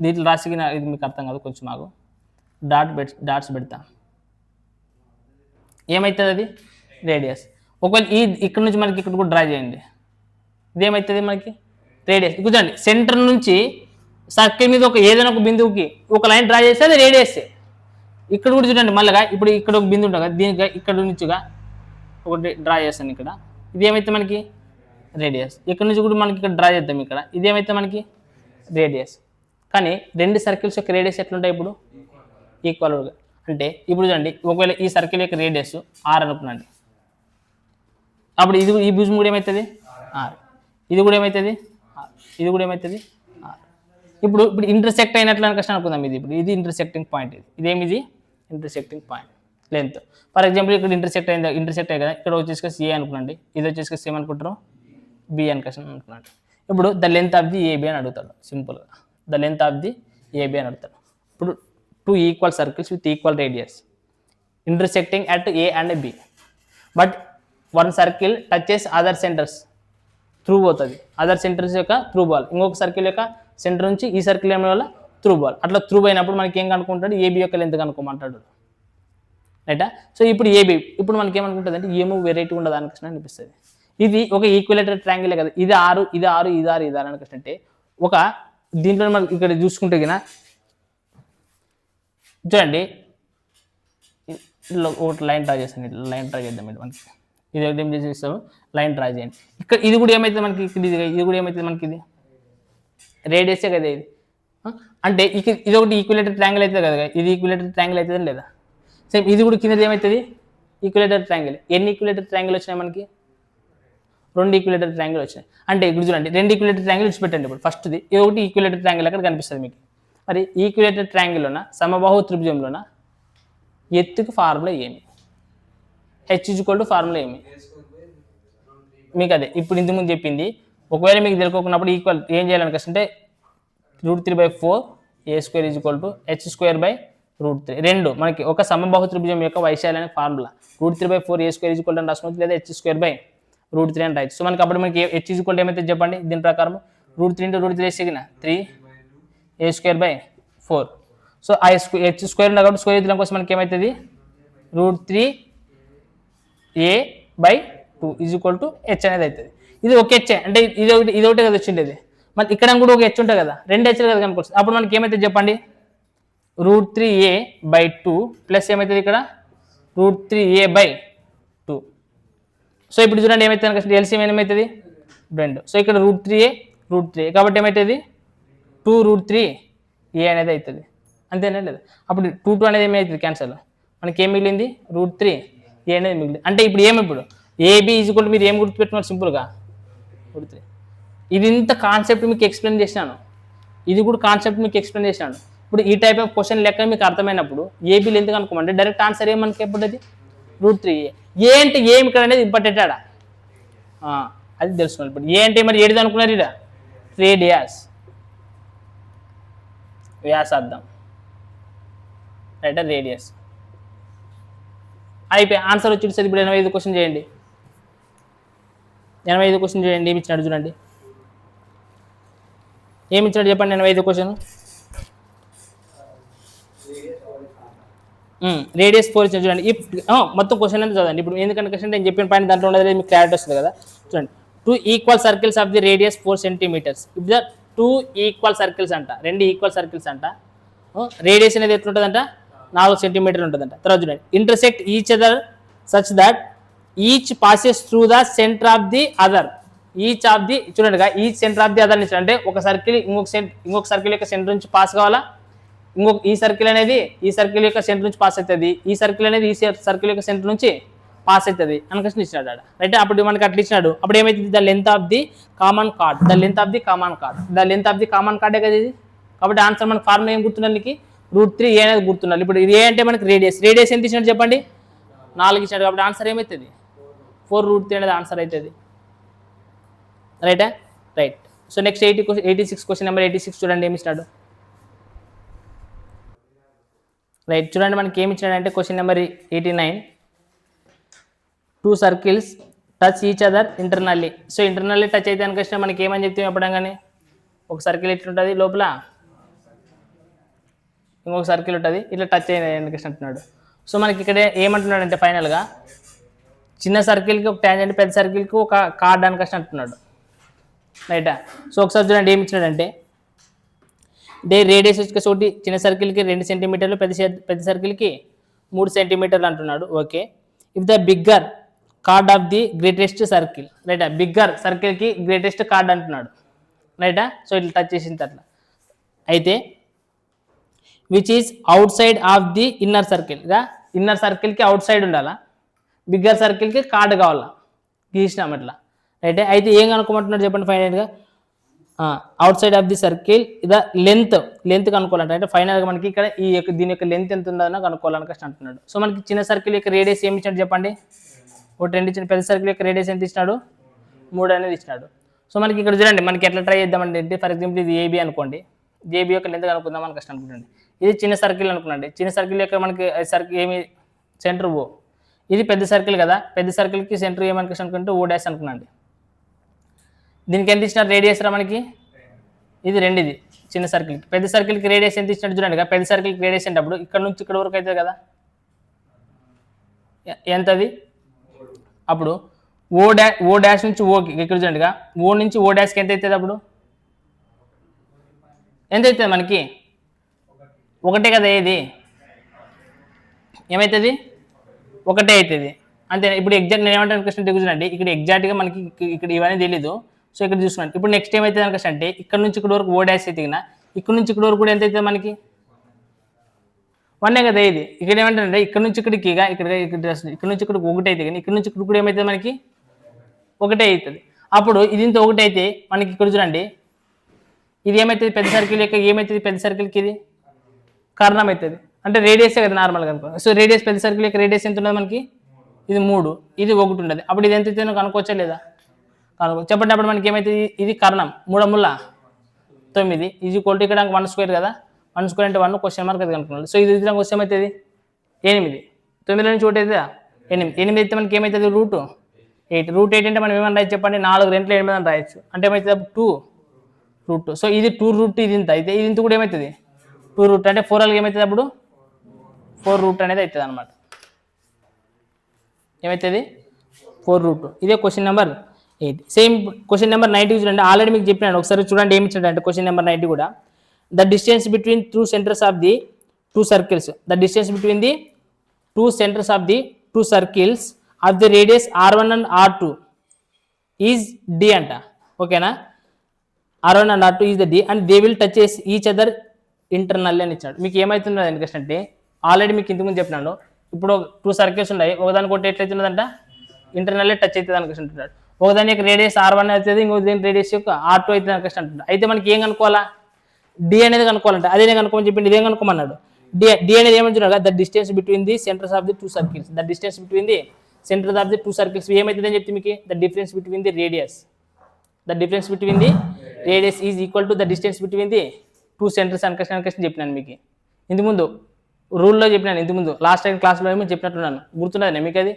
దీంట్లో రాసిగిన ఇది మీకు అర్థం కాదు, కొంచెం మాకు డాట్స్ పెడతా. ఏమవుతుంది అది రేడియస్. ఒకవేళ ఇక్కడ నుంచి మనకి ఇక్కడ కూడా డ్రా చేయండి, ఇదేమవుతుంది మనకి రేడియస్. కూర్చోండి, సెంటర్ నుంచి సర్కిల్ మీద ఏదైనా ఒక బిందువుకి ఒక లైన్ డ్రా చేస్తే అది రేడియస్. ఇక్కడ కూడా చూడండి మళ్ళీ ఇప్పుడు ఇక్కడ ఒక బిందు ఉంటుంది కదా, దీనికి ఇక్కడ నుంచిగా ఒకటి డ్రా చేస్తాను. ఇక్కడ ఇదేమైతే మనకి రేడియస్. ఇక్కడ నుంచి కూడా మనకి ఇక్కడ డ్రా చేద్దాం. ఇక్కడ ఇదేమైతే మనకి రేడియస్. కానీ 2 సర్కిల్స్ యొక్క రేడియస్ ఎట్లుంటాయి ఇప్పుడు ఈక్వల్గా. అంటే ఇప్పుడు చూడండి, ఒకవేళ ఈ సర్కిల్ యొక్క రేడియస్ R అనుకున్నాండి, అప్పుడు ఈ భుజం కూడా ఏమవుతుంది R, ఇది కూడా ఏమవుతుంది R, ఇది కూడా ఏమవుతుంది R. ఇప్పుడు ఇంటర్సెక్ట్ అయినట్లు కష్టం అనుకుందాం. ఇది ఇంటర్సెక్టింగ్ పాయింట్, ఇదేమిది intersecting point length. For example ఇక్కడ ఇంటర్సెక్ట్ అయ్యి కదా, ఇక్కడ వచ్చేసి A అనుకున్నాండి, ఇది వచ్చేసి ఏమనుకుంటారు B అని కష్టం అనుకున్నాడు. ఇప్పుడు the length of the AB అని అడుగుతాడు. సింపుల్గా the length of the AB అని అడుగుతాడు. ఇప్పుడు 2 equal circles with equal radius intersecting at A and B, but 1 circle touches other centres through పోతుంది, అదర్ సెంటర్స్ యొక్క త్రూ బాల్. ఇంకొక సర్కిల్ యొక్క సెంటర్ నుంచి ఈ సర్కిల్ ఏమైనా వల్ల త్రూ బాల్. అట్లా త్రూ అయినప్పుడు మనకి ఏం కనుక్కుంటాడు, AB యొక్క లెంత్ కనుక్కోమంటాడు రైటా. సో ఇప్పుడు AB ఇప్పుడు మనకి ఏమనుకుంటుంది అంటే ఏమో వెరైటీ ఉండదు అనిపిస్తుంది అనిపిస్తుంది. ఇది ఒక ఈక్విలేటరల్ ట్రయాంగిల్ కదా, ఇది 6 ఇది 6 ఇది 6 ఇది 6 అనిపిస్తుంటే ఒక దీంట్లో మనకి ఇక్కడ చూసుకుంటే కదా చూడండి, ఒకటి లైన్ డ్రా చేస్తాను. లైన్ డ్రా చేద్దాం. మనకి ఇది ఒకటి ఏం చేసేస్తాము, లైన్ డ్రా చేయండి. ఇక్కడ ఇది కూడా ఏమైతుంది మనకి, ఇది కూడా ఏమైతుంది మనకి, ఇది రేడియసే కదా ఇది. అంటే ఇది ఒకటి ఈక్విలేటరల్ ట్రయాంగిల్ అవుతుంది కదా, ఇది ఈక్విలేటరల్ ట్రయాంగిల్ అవుతుంది లేదా. సేమ్ ఇది కూడా కింద ఏమవుతుంది ఈక్విలేటరల్ ట్రయాంగిల్. ఎన్ని ఈక్విలేటరల్ ట్రయాంగిల్ వచ్చినాయి మనకి, 2 ఈక్విలేటరల్ ట్రయాంగిల్ వచ్చినాయి. అంటే ఇప్పుడు చూడండి 2 ఈక్విలేటరల్ ట్రయాంగిల్ ఇచ్చిపెట్టండి. ఇప్పుడు ఫస్ట్ ఇది ఒకటి ఈక్విలేటరల్ ట్రయాంగిల్ అక్కడ కనిపిస్తుంది మీకు. మరి ఈక్విలేటరల్ ట్రయాంగిల్లోన సమబాహు త్రిభుజంలోన ఎత్తుకు ఫార్ములా ఏమి, H = ఫార్ములా ఏమి మీకు అదే ఇప్పుడు ఇంతకుముందు చెప్పింది. ఒకవేళ మీకు తెలుసుకోకున్నప్పుడు ఈక్వల్ ఏం చేయాలని కష్టంటే √3/4 A² = H² / 2 మనకి ఒక సమబాహు త్రిభుజం యొక్క వైశాల్యానికి ఫార్ములా √3/4 A² అని రాసుకోవచ్చు, లేదా H² / √3 అని రాయొచ్చు. సో మనకి అప్పుడు మనకి H = ఏమైతే చెప్పండి, దీని ప్రకారం √3 × √3 వేసిన 3 A² / 4. సో ఆ H² ఉంది కాబట్టి స్క్వేర్ తీయడం కోసం మనకి ఏమవుతుంది √3 a/2 is equal to H అనేది అవుతుంది. ఇది ఒక హెచ్ అంటే ఇది ఒకటే కదా వచ్చిండేది, మరి ఇక్కడ కూడా ఒక హెచ్ ఉంటుంది కదా, రెండు హెచ్లు కదా కనుకోవచ్చు. అప్పుడు మనకి ఏమవుతుంది చెప్పండి, √3a/2 ప్లస్ ఏమవుతుంది ఇక్కడ √3a/2. సో ఇప్పుడు చూడండి ఏమవుతుంది, ఎల్సిఎం ఏమవుతుంది 2. సో ఇక్కడ √3a కాబట్టి ఏమవుతుంది 2√3a అనేది అవుతుంది, అంతేనా లేదా. అప్పుడు 2 అనేది ఏమవుతుంది క్యాన్సల్, మనకి ఏం మిగిలింది √3a అనేది మిగిలింది. అంటే ఇప్పుడు ఇప్పుడు ఏబి ఈజ్ ఈక్వల్ మీరు ఏం గుర్తుపెట్టుకున్నారు సింపుల్గా √3. ఇది ఇంత కాన్సెప్ట్ మీకు ఎక్స్ప్లెయిన్ చేసినాను, ఇది కూడా కాన్సెప్ట్ మీకు ఎక్స్ప్లెయిన్ చేసినాను. ఇప్పుడు ఈ టైప్ ఆఫ్ క్వశ్చన్ లెక్క మీకు అర్థమైనప్పుడు ఏబీలు ఎందుకు అనుకోమంటే డైరెక్ట్ ఆన్సర్ ఏమనుకో ఎప్పుడది √3a. ఏ అంటే ఏమి ఇక్కడ అనేది ఇంపార్టెంట్ ఆడ అది తెలుసుకోవాలి. ఇప్పుడు ఏ అంటే మరి ఏది అనుకున్నారు, ఇడ రేడియస్ వ్యాసార్థం రైట్, రేడియస్ అయిపోయి ఆన్సర్ వచ్చి సరే. ఇప్పుడు 85 క్వశ్చన్ చేయండి, 85 క్వశ్చన్ చేయండి. ఏమి ఇచ్చినాడు చూడండి, ఏమి ఇచ్చినాడు చెప్పండి 85 క్వశ్చన్. రేడియస్ 4 ఇచ్చిన చూడండి. మొత్తం క్వశ్చన్ అంతా చదవండి. ఇప్పుడు ఎందుకంటే క్వశ్చన్ నేను చెప్పిన పాయింట్ దాంట్లో ఉండదు, మీకు క్లారిటీ వస్తుంది కదా. చూడండి, 2 equal circles of the radius 4 centimetres. ఇప్పుడు 2 ఈక్వల్ సర్కిల్స్ అంట, 2 ఈక్వల్ సర్కిల్స్ అంట. రేడియస్ అనేది ఎట్లుంటుందంట 4 సెంటీమీటర్లు ఉంటుందంట. తర్వాత చూడండి, intersect each other such that each passes through the centre of the other. Each of the చూడండి, each centre of the other నుంచి అంటే ఒక సర్కిల్ ఇంకొక సర్కిల్ యొక్క సెంటర్ నుంచి పాస్ కావాలా, ఈ సర్కిల్ అనేది ఈ సర్కిల్ యొక్క సెంటర్ నుంచి పాస్ అవుతుంది, ఈ సర్కిల్ అనేది ఈ సర్కిల్ యొక్క సెంటర్ నుంచి పాస్ అవుతుంది అని క్వశ్చన్ ఇచ్చినాడు ఆడ రైట్. అప్పుడు మనకి అట్లా ఇచ్చినాడు. అప్పుడు ఏమైతుంది, the length of the common chord, the length of the common chord, the length of the common కార్డే కదా ఇది. కాబట్టి ఆన్సర్ మనకి ఫార్ములా ఏం గుర్తుండాలి, √3a అనేది గుర్తుండాలి. ఇప్పుడు ఇది ఏ అంటే మనకి రేడియస్ ఎంత ఇచ్చినాడు చెప్పండి 4 ఇచ్చినాడు. కాబట్టి ఆన్సర్ ఏమవుతుంది 4√3 అనేది ఆన్సర్ అవుతుంది రైటా right. So next 86 question number 86 చూడండి ఏమి ఇచ్చినాడు రైట్. చూడండి మనకి ఏమి ఇచ్చినాడంటే క్వశ్చన్ నెంబర్ 89, 2 సర్కిల్స్ touch each other internally. So internally touch అయితే అనుకొచ్చిన మనకి ఏమని చెప్తే చెప్పడంగానే ఒక సర్కిల్ ఎట్లుంటుంది లోపల, ఇంకొక సర్కిల్ ఉంటుంది, ఇట్లా టచ్ అయ్యింది ఎందుకు అంటున్నాడు. సో మనకి ఇక్కడ ఏమంటున్నాడు అంటే ఫైనల్గా చిన్న సర్కిల్కి ఒక ట్యాంజెంట్, పెద్ద సర్కిల్కి ఒక కార్డ్ అని కష్టం అంటున్నాడు రైటా. సో ఒకసారి చూడండి ఏమి ఇచ్చినాడంటే రేడియస్ వచ్చి చిన్న సర్కిల్కి 2 సెంటీమీటర్లు, పెద్ద సర్కిల్కి 3 సెంటీమీటర్లు అంటున్నాడు. Okay, if the bigger chord of the greatest circle రైటా, బిగ్గర్ సర్కిల్కి గ్రేటెస్ట్ కార్డ్ అంటున్నాడు రైటా. సో ఇట్లా టచ్ చేసిన అట్లా అయితే which is outside of the inner circle, inner సర్కిల్కి అవుట్ సైడ్ ఉండాలా, బిగ్గర్ సర్కిల్కి కార్డ్ కావాలా గీసినాం అట్లా రైట్. అయితే ఏం కనుక్కోమంటున్నాడు చెప్పండి ఫైనల్గా, outside of the circle ఇద లెంత్ కనుక్కోవాలంట. అంటే ఫైనల్గా మనకి ఇక్కడ దీని యొక్క లెంత్ ఎంత ఉందో కనుక్కోవాలని కష్టం అంటున్నాడు. సో మనకి చిన్న సర్కిల్ యొక్క రేడియస్ ఏమి ఇచ్చాడు చెప్పండి, ఒకటి 2 ఇచ్చిన. పెద్ద సర్కిల్ యొక్క రేడియస్ ఎంత ఇచ్చినాడు 3 అనేది ఇచ్చినాడు. సో మనకి ఇక్కడ చూడండి మనకి ఎట్లా ట్రై చేద్దామంటే ఫర్ ఎగ్జాంపుల్ ఇది ఏబి అనుకోండి, ఏబి యొక్క లెంత్ కనుక్కుందాం అని కష్టం అనుకుంటుంది. ఇది చిన్న సర్కిల్ అనుకున్నాండి, చిన్న సర్కిల్ యొక్క మనకి సర్కిల్ ఏమి సెంటర్ ఓ, ఇది పెద్ద సర్కిల్ కదా, పెద్ద సర్కిల్కి సెంటర్ ఏమని కష్టం అనుకుంటే O' అనుకున్నాండి. దీనికి ఎంత ఇచ్చినారు రేడియస్ రా మనకి, ఇది 2, ఇది చిన్న సర్కిల్కి. పెద్ద సర్కిల్కి రేడియస్ ఎంత ఇచ్చినట్టు చూడండి, పెద్ద సర్కిల్కి రేడియస్ అంటే ఇక్కడ నుంచి ఇక్కడ వరకు అవుతుంది కదా, ఎంతది అప్పుడు O' నుంచి ఓకి ఇక్కడ చూడండి, O నుంచి O' ఎంత అవుతుంది అప్పుడు ఎంత అవుతుంది మనకి ఒకటే కదా, ఏది ఏమవుతుంది ఒకటే అవుతుంది అంతే. ఇప్పుడు ఎగ్జాక్ట్ నేను ఏమంటాను క్వశ్చన్ చూడండి, ఇక్కడ ఎగ్జాక్ట్గా మనకి ఇక్కడ ఇవన్నీ తెలీదు. సో ఇక్కడ చూసుకున్నాను. ఇప్పుడు నెక్స్ట్ ఏమవుతుంది అనుకోవచ్చు అంటే ఇక్కడ నుంచి ఇక్కడ వరకు O' అయితే ఇక్కడ నుంచి ఇక్కడ వరకు కూడా ఎంత అవుతుంది మనకి 1 కదా ఇది. ఇక్కడ ఏమంటారంటే ఇక్కడ నుంచి ఇక్కడికి ఇక్కడ నుంచి ఇక్కడ 1 అయితే కానీ ఇక్కడ నుంచి ఇక్కడ కూడా ఏమవుతుంది మనకి 1 అవుతుంది. అప్పుడు ఇది ఇంత 1 అయితే మనకి ఇక్కడ చూడండి ఇది ఏమవుతుంది పెద్ద సర్కిల్ యొక్క ఏమవుతుంది పెద్ద సర్కిల్కి ఇది కారణం అవుతుంది అంటే రేడియసే కదా నార్మల్గా అనుకో. సో రేడియస్ పెద్ద సర్కిల్ యొక్క రేడియస్ ఎంత ఉండదు మనకి, ఇది 3, ఇది 1 ఉండదు. అప్పుడు ఇది ఎంత అవుతుందో కనుక్కోవచ్చా లేదా, కనుక్కో చెప్పండి. అప్పుడు మనకి ఏమవుతుంది, ఇది కర్ణం 3 ముళ్ళ 9 ఈజ్ ఈక్వల్ టు ఇక్కడ 1² కదా, 1² అంటే 1 క్వశ్చన్ మార్క్ అది కనుక్కున్నాడు. సో ఇది క్వశ్చన్ అవుతుంది 8, 9 నుంచి 1 అవుతుందా 8 అయితే మనకి ఏమవుతుంది √8. √8 అంటే మనం ఏమన్నా రాయచ్చు చెప్పండి, 4 2 8 అని రాయొచ్చు. అంటే ఏమవుతుంది 2√2. సో ఇది 2√2 ఇది ఇంత అయితే ఇది ఇంత కూడా ఏమవుతుంది 2√2 అంటే 4 ఏమవుతుంది అప్పుడు 4 రూట్ అనేది అవుతుంది అనమాట. ఏమవుతుంది 4√2. ఇదే question number 8. Same question number 90 చూడండి, ఆల్రెడీ మీకు చెప్పినాను, ఒకసారి చూడండి ఏమి ఇచ్చాడు అంటే క్వశ్చన్ నెంబర్ 90 కూడా the distance between two centres of the two circles, the distance between the two centres of the two circles of the radius R1 and R2 is D అంట. ఓకేనా, R1 and R2 is the D and they will touch each other internal అని ఇచ్చాడు. మీకు ఏమవుతుందో ఎందుకంటే అంటే already మీకు ఇంతకుముందు చెప్పినాను, ఇప్పుడు 2 సర్కిల్స్ ఉన్నాయి, ఒకదానికి ఒకటి ఎట్లయితున్నదంట ఇంటర్నల్లే టచ్ అవుతుంది అనుకోసి అంటున్నాడు. ఒకదాని యొక్క రేడియస్ R1 అవుతుంది, ఇంకో దీని రేడియస్ యొక్క R2 అవుతుంది అనుకోసి అంటున్నాడు. అయితే మనకి ఏం కనుక్కోవాలా, డి అనేది కనుక్కోవాలంటే అదే కనుక్కోమని చెప్పింది, ఇదేం కనుక్కోమన్నాడు. డి అనేది ఏమంటున్నాడు, the distance between the centres of the two circles, the distance between the centres of the two circles ఏమవుతుందని చెప్తే మీకు the difference between the radius, the difference between the radius is equal to the distance between the two centres అనుకషన్ చెప్పినాను మీకు ఇంతకుముందు రూల్లో చెప్పినాను, ఇంతకుముందు last time క్లాస్లో ఏమో చెప్పినట్టున్నాను, గుర్తున్నది మీకు అది.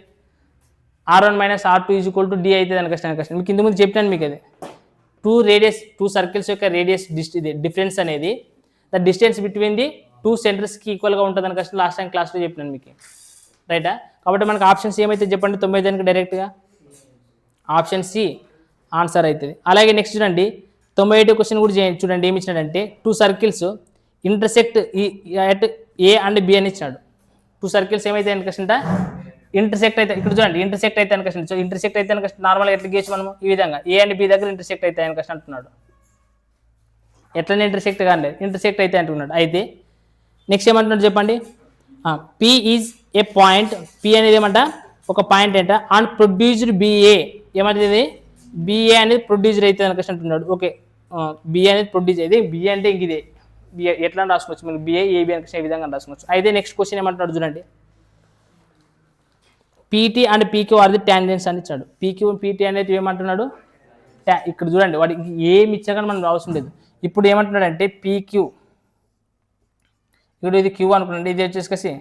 R1 minus R2 is equal to D అవుతుంది అనుకషన్ మీకు ఇంతకుముందు చెప్పినాను మీకు అది. టూ సర్కిల్స్ యొక్క రేడియస్ డిఫరెన్స్ అనేది the distance between the two సెంటర్స్కి ఈక్వల్గా ఉంటుంది అనుకషన్ లాస్ట్ టైం క్లాస్లో చెప్పినాను మీకు, రైటా. కాబట్టి మనకు ఆప్షన్స్ ఏమైతే చెప్పండి 9 డైరెక్ట్గా ఆప్షన్ సి ఆన్సర్ అవుతుంది. అలాగే నెక్స్ట్ చూడండి 98 క్వశ్చన్ కూడా చూడండి ఏమి ఇచ్చినాడంటే two circles intersect at A and B అని ఇచ్చాడు. టూ సర్కిల్స్ ఏమైతే అనుకసంట ఇంటర్సెక్ట్ అయితే, ఇక్కడ చూడండి ఇంటర్సెక్ట్ అయితే అనుకసండి. సో ఇంటర్సెక్ట్ అయితే అనుకసం నార్మల్గా ఎట్లా గీయచ్చు మనము, ఈ విధంగా ఏ అండ్ బి దగ్గర ఇంటర్సెక్ట్ అయితే అనుకసం అంటున్నాడు. ఎట్లనే ఇంటర్సెక్ట్ కానీ ఇంటర్సెక్ట్ అయితే అంటున్నాడు. అయితే నెక్స్ట్ ఏమంటున్నాడు చెప్పండి, P is a point, P అనేది ఏమంట ఒక పాయింట్ ఏంట అండ్ ప్రొడ్యూస్డ్ బిఏ ఏమంటుంది, బిఏ అనేది ప్రొడ్యూసర్ అయితే అనుకసం అంటున్నాడు. ఓకే, బిఏ అనేది ప్రొడ్యూస్ అయితే బిఏ అంటే ఇంక ఇదే బిఏ ఎట్లా రాసుకోవచ్చు మనకి బిఏ ఏబి అనుకసం ఈ విధంగా రాసుకోవచ్చు. అయితే నెక్స్ట్ క్వశ్చన్ ఏమంటున్నాడు చూడండి, PT and PQ are the tangents అని ఇచ్చాడు. పీక్యూ పీటీ అనేది ఏమంటున్నాడు, ఇక్కడ చూడండి వాడికి ఏమి ఇచ్చా కానీ మనకు అవసరం లేదు. ఇప్పుడు ఏమంటున్నాడు అంటే పీక్యూ, ఇప్పుడు ఇది క్యూ అనుకున్నాండి, ఇది వచ్చేసి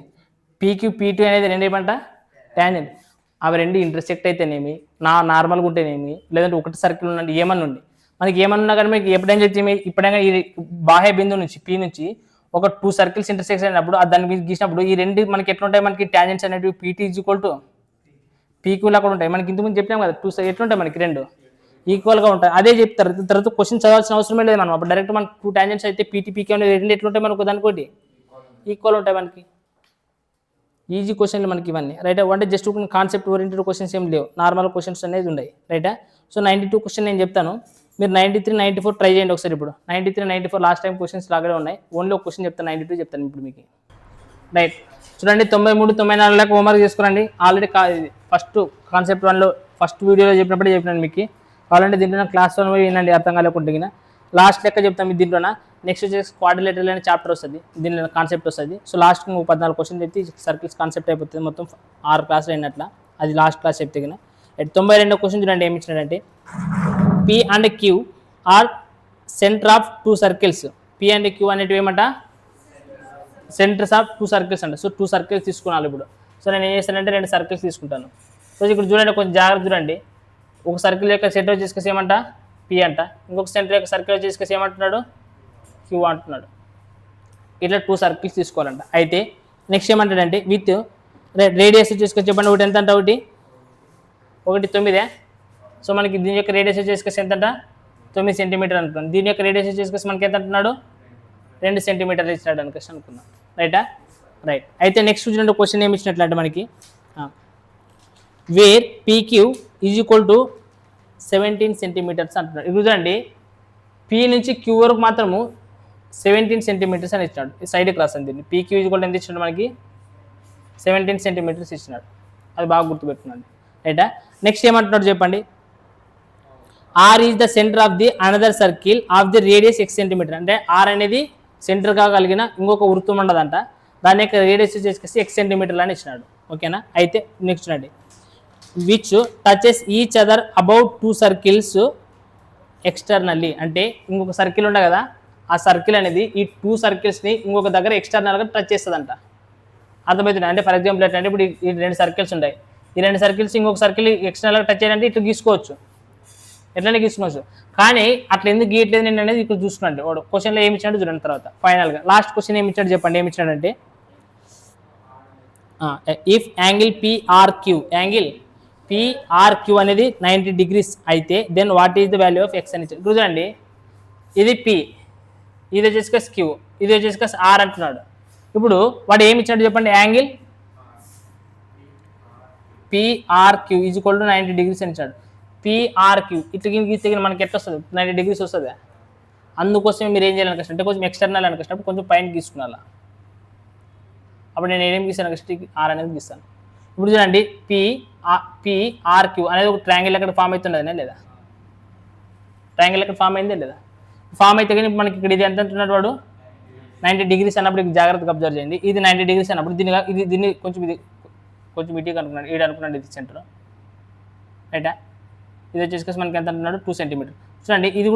పీక్యూ పీ2 అనేది రెండు ఏమంట ట్యాంజెంట్. అవి రెండు ఇంటర్సెక్ట్ అయితేనేమి నార్మల్గా ఉంటేనేమి లేదంటే ఒకటి సర్కిల్ ఉండండి ఏమన్నా ఉండి మనకి ఏమన్నా కానీ మీకు ఎప్పుడైనా చెప్తే ఇప్పుడైనా ఈ బాహ్య బిందువు నుంచి పీ నుంచి ఒక టూ సర్కిల్స్ ఇంటర్సెక్ట్ అయినప్పుడు దాన్ని గీసినప్పుడు ఈ రెండు మనకి ఎట్లుంటాయి, మనకి ట్యాంజెంట్స్ అనేవి పీటీ ఈజ్ ఈక్వల్ టు పీక్యూలా కూడా ఉంటాయి. మనకి ఇంతకుముందు చెప్పినాం కదా టూ ఎట్లుంటాయి మనకి రెండు ఈక్వల్గా ఉంటాయి. అదే చెప్తారు తర్వాత క్వశ్చన్ చదవాల్సిన అవసరమే లేదు మనం. అప్పుడు డైరెక్ట్ మనకు టూ ట్యాంజెంట్స్ అయితే పీటీ పీక్యూ అనేది రెండు ఎట్లుంటాయి మనకు దానికోటి ఈక్వల్ ఉంటాయి. మనకి ఈజీ క్వశ్చన్లు మనకి ఇవన్నీ రైటా. అంటే జస్ట్ కాన్సెప్ట్ ఓరియంటెడ్ క్వశ్చన్స్ ఏం లేవు, నార్మల్ క్వశ్చన్స్ అనేది ఉన్నాయి రైటా. సో 92 క్వశ్చన్ నేను చెప్తాను, మీరు 93, 94 ట్రై చేయండి ఒకసారి. ఇప్పుడు 93, 94 లాస్ట్ టైం క్వశ్చన్స్ లాగానే ఉన్నాయి, ఓన్లీ ఒక క్వశ్చన్ చెప్తాను, 92 చెప్తాను ఇప్పుడు మీకు రైట్. చూడండి 93, 94 లాగా హోంవర్క్ చేసుకోండి. ఆల్రెడీ ఫస్ట్ కాన్సెప్ట్ 1లో ఫస్ట్ వీడియోలో చెప్పినప్పుడే చెప్పినాను మీకు. కావాలంటే దీంట్లో క్లాస్ 1 వినండి, అర్థం కాలేకుంటే లాస్ట్ లెక్క చెప్తాను మీకు. దీంట్లోన నెక్స్ట్ వచ్చేసి క్వాడ్రిలేటరల్ అనే చాప్టర్ వస్తుంది, దీనిలో కాన్సెప్ట్ వస్తుంది. సో లాస్ట్ 14 క్వశ్చన్ చెప్తే సర్కిల్స్ కాన్సెప్ట్ అయిపోతుంది, మొత్తం 6 క్లాసులు అయినట్ల. అది లాస్ట్ క్లాస్ చెప్తే కదా. 92 క్వశ్చన్ చూడండి ఏమి ఇచ్చినాడంటే P and Q are centre of two circles. P and Q అనేటివి ఏమంట సెంటర్స్ ఆఫ్ టూ సర్కిల్స్ అంట. సో 2 సర్కిల్స్ తీసుకున్నాను ఇప్పుడు. సో నేను ఏం చేస్తానంటే 2 సర్కిల్స్ తీసుకుంటాను. సో ఇక్కడ చూడండి కొంచెం జాగ్రత్త చూడండి, ఒక సర్కిల్ యొక్క సెంటర్ వచ్చేసి ఏమంట పి అంట, ఇంకొక సెంటర్ యొక్క సర్కిల్ వచ్చేసి ఏమంటున్నాడు క్యూ అంటున్నాడు. ఇట్లా 2 సర్కిల్స్ తీసుకోవాలంట. అయితే నెక్స్ట్ ఏమంటాడంటే విత్ రేడియస్ వచ్చేసి చెప్పండి, ఒకటి ఎంత అంట, ఒకటి 9. సో మనకి దీని యొక్క రేడియస్ వచ్చేసి ఎంత అంట 9 సెంటీమీటర్ అనుకున్నాను. దీని యొక్క రేడియస్ వచ్చేసి మనకి ఎంత అంటున్నాడు 2 సెంటీమీటర్లు ఇచ్చినాడు అనుకోసి అనుకున్నాను రైటా. రైట్. అయితే నెక్స్ట్ చూడండి క్వశ్చన్ ఏమి ఇచ్చినట్లంటే మనకి where PQ is equal to 17 centimetres అంటున్నాడు. ఇది చూడండి పీ నుంచి క్యూ వరకు మాత్రము 17 సెంటీమీటర్స్ అని ఇచ్చినాడు. సైడ్ క్రాస్ అని దీన్ని పీక్యూ ఈజ్ ఈక్వల్ ఎంత ఇచ్చినాడు మనకి 17 సెంటీమీటర్స్ ఇచ్చినాడు. అది బాగా గుర్తుపెట్టుకున్నాడు రైటా. నెక్స్ట్ ఏమంటున్నాడు చెప్పండి, R is the centre of the another circle of the radius x centimetre. అంటే ఆర్ అనేది సెంటర్గా కలిగిన ఇంకొక వృత్తం ఉండదంట, దాని యొక్క రేడియస్ వచ్చేసి ఎక్స్ సెంటీమీటర్లు అని ఇచ్చినాడు. ఓకేనా. అయితే నెక్స్ట్ అండి which touches each other about 2 circles externally. అంటే ఇంకొక సర్కిల్ ఉండే కదా, ఆ సర్కిల్ అనేది ఈ 2 సర్కిల్స్ని ఇంకొక దగ్గర ఎక్స్టర్నల్గా టచ్ చేస్తుందంట. అర్థమవుతుంది. అంటే ఫర్ ఎగ్జాంపుల్ ఏంటంటే ఇప్పుడు ఈ 2 సర్కిల్స్ ఉంటాయి, ఈ 2 సర్కిల్స్ ఇంకొక సర్కిల్ ఎక్స్టర్నల్గా టచ్ చేయాలంటే ఇట్లా గీసుకోవచ్చు, ఎట్లనే గీసుకోవచ్చు. కానీ అట్లా ఎందుకు గీయట్లేదు నేను అనేది ఇక్కడ చూసుకున్నాండి. వాడు క్వశ్చన్లో ఏమి ఇచ్చాడు చూడండి. తర్వాత ఫైనల్గా లాస్ట్ క్వశ్చన్ ఏమి ఇచ్చాడు చెప్పండి. ఏమి ఇచ్చాడంటే ఇఫ్ యాంగిల్ పిఆర్క్యూ అనేది 90 degrees అయితే then what is the value of x అని ఇచ్చారు. చూడండి ఇది పి, ఇది వచ్చేసి క్యూ, ఇది వచ్చేసి ఆర్ అంటున్నాడు. ఇప్పుడు వాడు ఏమి ఇచ్చాడు చెప్పండి, angle PRQ is equal to 90 degrees అని ఇచ్చాడు. పిఆర్క్యూ ఇట్లా గీస్తే మనకి ఎట్లా వస్తుంది, 90 degrees వస్తుంది. అందుకోసమే మీరు ఏం చేయాలని కష్టం అంటే కొంచెం ఎక్స్టర్నల్ అని కష్టం కొంచెం పైన గీసుకున్నాలా. అప్పుడు నేను ఏం గీస్తాను నెక్స్ట్ ఆర్ అనేది గీస్తాను. ఇప్పుడు చూడండి పిఆర్క్యూ అనేది ఒక ట్రయాంగిల్ ఎక్కడ ఫామ్ అవుతున్నదనే లేదా, ట్రయాంగిల్ ఎక్కడ ఫామ్ అయిందే లేదా, ఫామ్ అయితే కానీ మనకి ఇక్కడ ఇది ఎంత అంటున్నాడు వాడు 90 degrees అన్నప్పుడు జాగ్రత్తగా అబ్జర్వ్ చేయండి. ఇది 90 degrees అన్నప్పుడు దీన్ని కొంచెం ఇటీగా అనుకున్నాడు, ఈడు అనుకున్నాడు ఇది సెంటర్ రైటా. ఇది వచ్చేసి మనకి ఎంత అంటున్నాడు 2 cm. చూడండి ఇది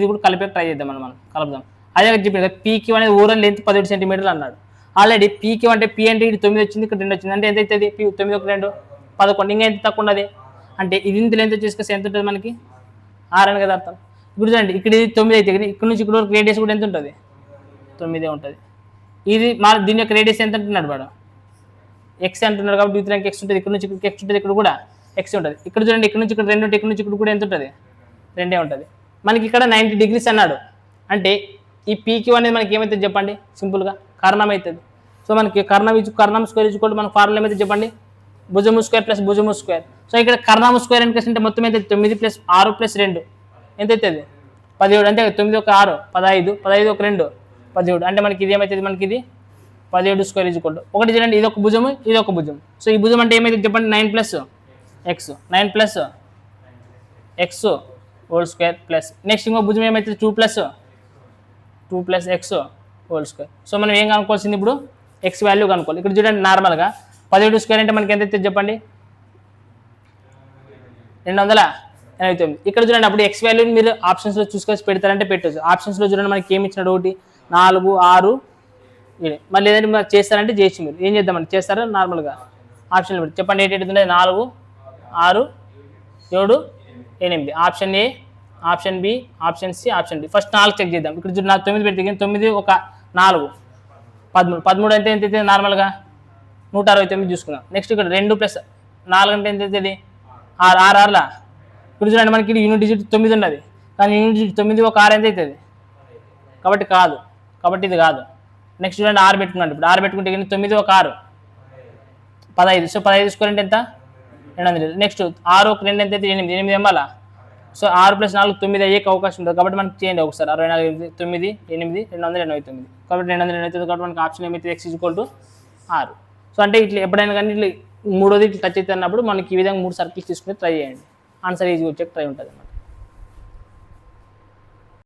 కూడా కలిపే ట్రై చేద్దాం మనం కలుపుదాం. అదే చెప్పిన పీక్యూ అనేది ఓవరాల్ లెంత్ 17 cm అన్నాడు. ఆల్రెడీ పీక్యూ అంటే పీ అంటే ఇది 9 వచ్చింది, ఇక్కడ 2 వచ్చింది, అంటే ఎంత అవుతుంది 9 1 2 11, ఇంకా ఎంత తక్కువ ఉన్నది అంటే ఇది ఇంత లెంత్ వచ్చేసి ఎంత ఉంటుంది మనకి 6 అని కదా అర్థం. ఇప్పుడు చూడండి ఇక్కడ ఇది 9 అయితే ఇక్కడ నుంచి ఇక్కడ వరకు రేడియస్ కూడా ఎంత ఉంటుంది 9 ఉంటుంది. ఇది దీని యొక్క రేడియస్ ఎంత అంటున్నాడు వాడు ఎక్స్ అంటున్నాడు కాబట్టి ఇతనికి ఎక్స్ ఉంటుంది, ఇక్కడ నుంచి ఇక్కడ ఎక్స్ ఉంటుంది, ఇక్కడ కూడా ఎక్స్ ఉంటుంది. ఇక్కడ చూడండి ఇక్కడ నుంచి ఇక్కడ 2 ఉంటుంది, ఇక్కడ నుంచి ఇక్కడ కూడా ఎంత ఉంటుంది 2 ఉంటుంది. మనకి ఇక్కడ 90 degrees అన్నాడు అంటే ఈ పీక్యూ అనేది మనకి ఏమవుతుంది చెప్పండి, సింపుల్గా కర్ణం అవుతుంది. సో మనకి కర్ణం స్క్వేర్ ఇచ్చుకోండి మనకు ఫార్ములా ఏమైతే చెప్పండి, భుజము స్క్వేర్ ప్లస్ భుజము స్క్వేర్. సో ఇక్కడ కర్ణము స్క్వేర్ ఎంత అంటే మొత్తం ఎంత 9 + 6 + 2 ఎంత అవుతుంది 17, అంటే 9 1 6 15, 15 1 2 17, అంటే మనకి ఇది ఏమవుతుంది మనకి ఇది 17 స్క్వేర్ ఇచ్చుకోండి. ఒకటి చూడండి ఇది ఒక భుజము ఇది ఒక భుజం. సో ఈ భుజం అంటే ఏమైతే చెప్పండి 9 + x 9 + x whole square plus next ఇంకో భుజం ఏమైతే 2 + x హోల్ స్క్వేర్. సో మనం ఏం కనుక్కోవాల్సింది ఇప్పుడు ఎక్స్ వాల్యూ కనుక్కోవాలి. ఇక్కడ చూడండి నార్మల్గా 17 స్క్వేర్ అంటే మనకి ఎంత అవుతుంది చెప్పండి 289. ఇక్కడ చూడండి అప్పుడు ఎక్స్ వాల్యూని మీరు ఆప్షన్స్లో చూసుకొని పెడతారంటే పెట్టచ్చు. ఆప్షన్స్లో చూడండి మనకి ఏమి ఇచ్చినాడు, ఒకటి 4 6 7. మళ్ళీ ఏదైనా మీరు చేస్తారంటే చేయొచ్చు. మీరు ఏం చేద్దామండి చేస్తారా నార్మల్గా ఆప్షన్లు పెట్టి చెప్పండి ఏంటి ఉంటుంది 4 6 7 8. Option A, option B, option C, option D. First 4 check చేద్దాం. ఇక్కడ చూడండి 9 పెడితే 9 1 4 13 అంటే ఎంత అవుతుంది నార్మల్గా 169 చూసుకుందాం. నెక్స్ట్ ఇక్కడ 2 + 4 అంటే ఎంత అవుతుంది 6 6 ఇక్కడ చూడండి మనకి యూనిట్ డిజిట్ 9 ఉన్నది, కానీ యూనిట్ డిజిట్ 9 1 6 ఎంత అవుతుంది కాబట్టి కాదు, కాబట్టి ఇది కాదు. నెక్స్ట్ చూడండి 6 పెట్టుకున్నాను. ఇప్పుడు 6 పెట్టుకుంటే 9 1 6 15. సో 15 స్క్వేర్ అంటే ఎంత 200. నెక్స్ట్ 6 1 2 ఎంత అయితే 8 ఏమాలా. సో 6 + 4 9 అయ్యే అవకాశం ఉంటుంది కాబట్టి మనకి చేయండి ఒకసారి 64 9 8 289 కాబట్టి 289 కాబట్టి మనకి ఆప్షన్ ఏమైతే x = 6. సో అంటే ఇట్లా ఎప్పుడైనా కానీ ఇట్లా మూడోది ఇట్లా టచ్ అయితే అన్నప్పుడు మనకి ఈ విధంగా 3 సర్కిల్స్ తీసుకుని ట్రై చేయండి, ఆన్సర్ ఈజీ వచ్చే ట్రై ఉంటుంది అన్నమాట.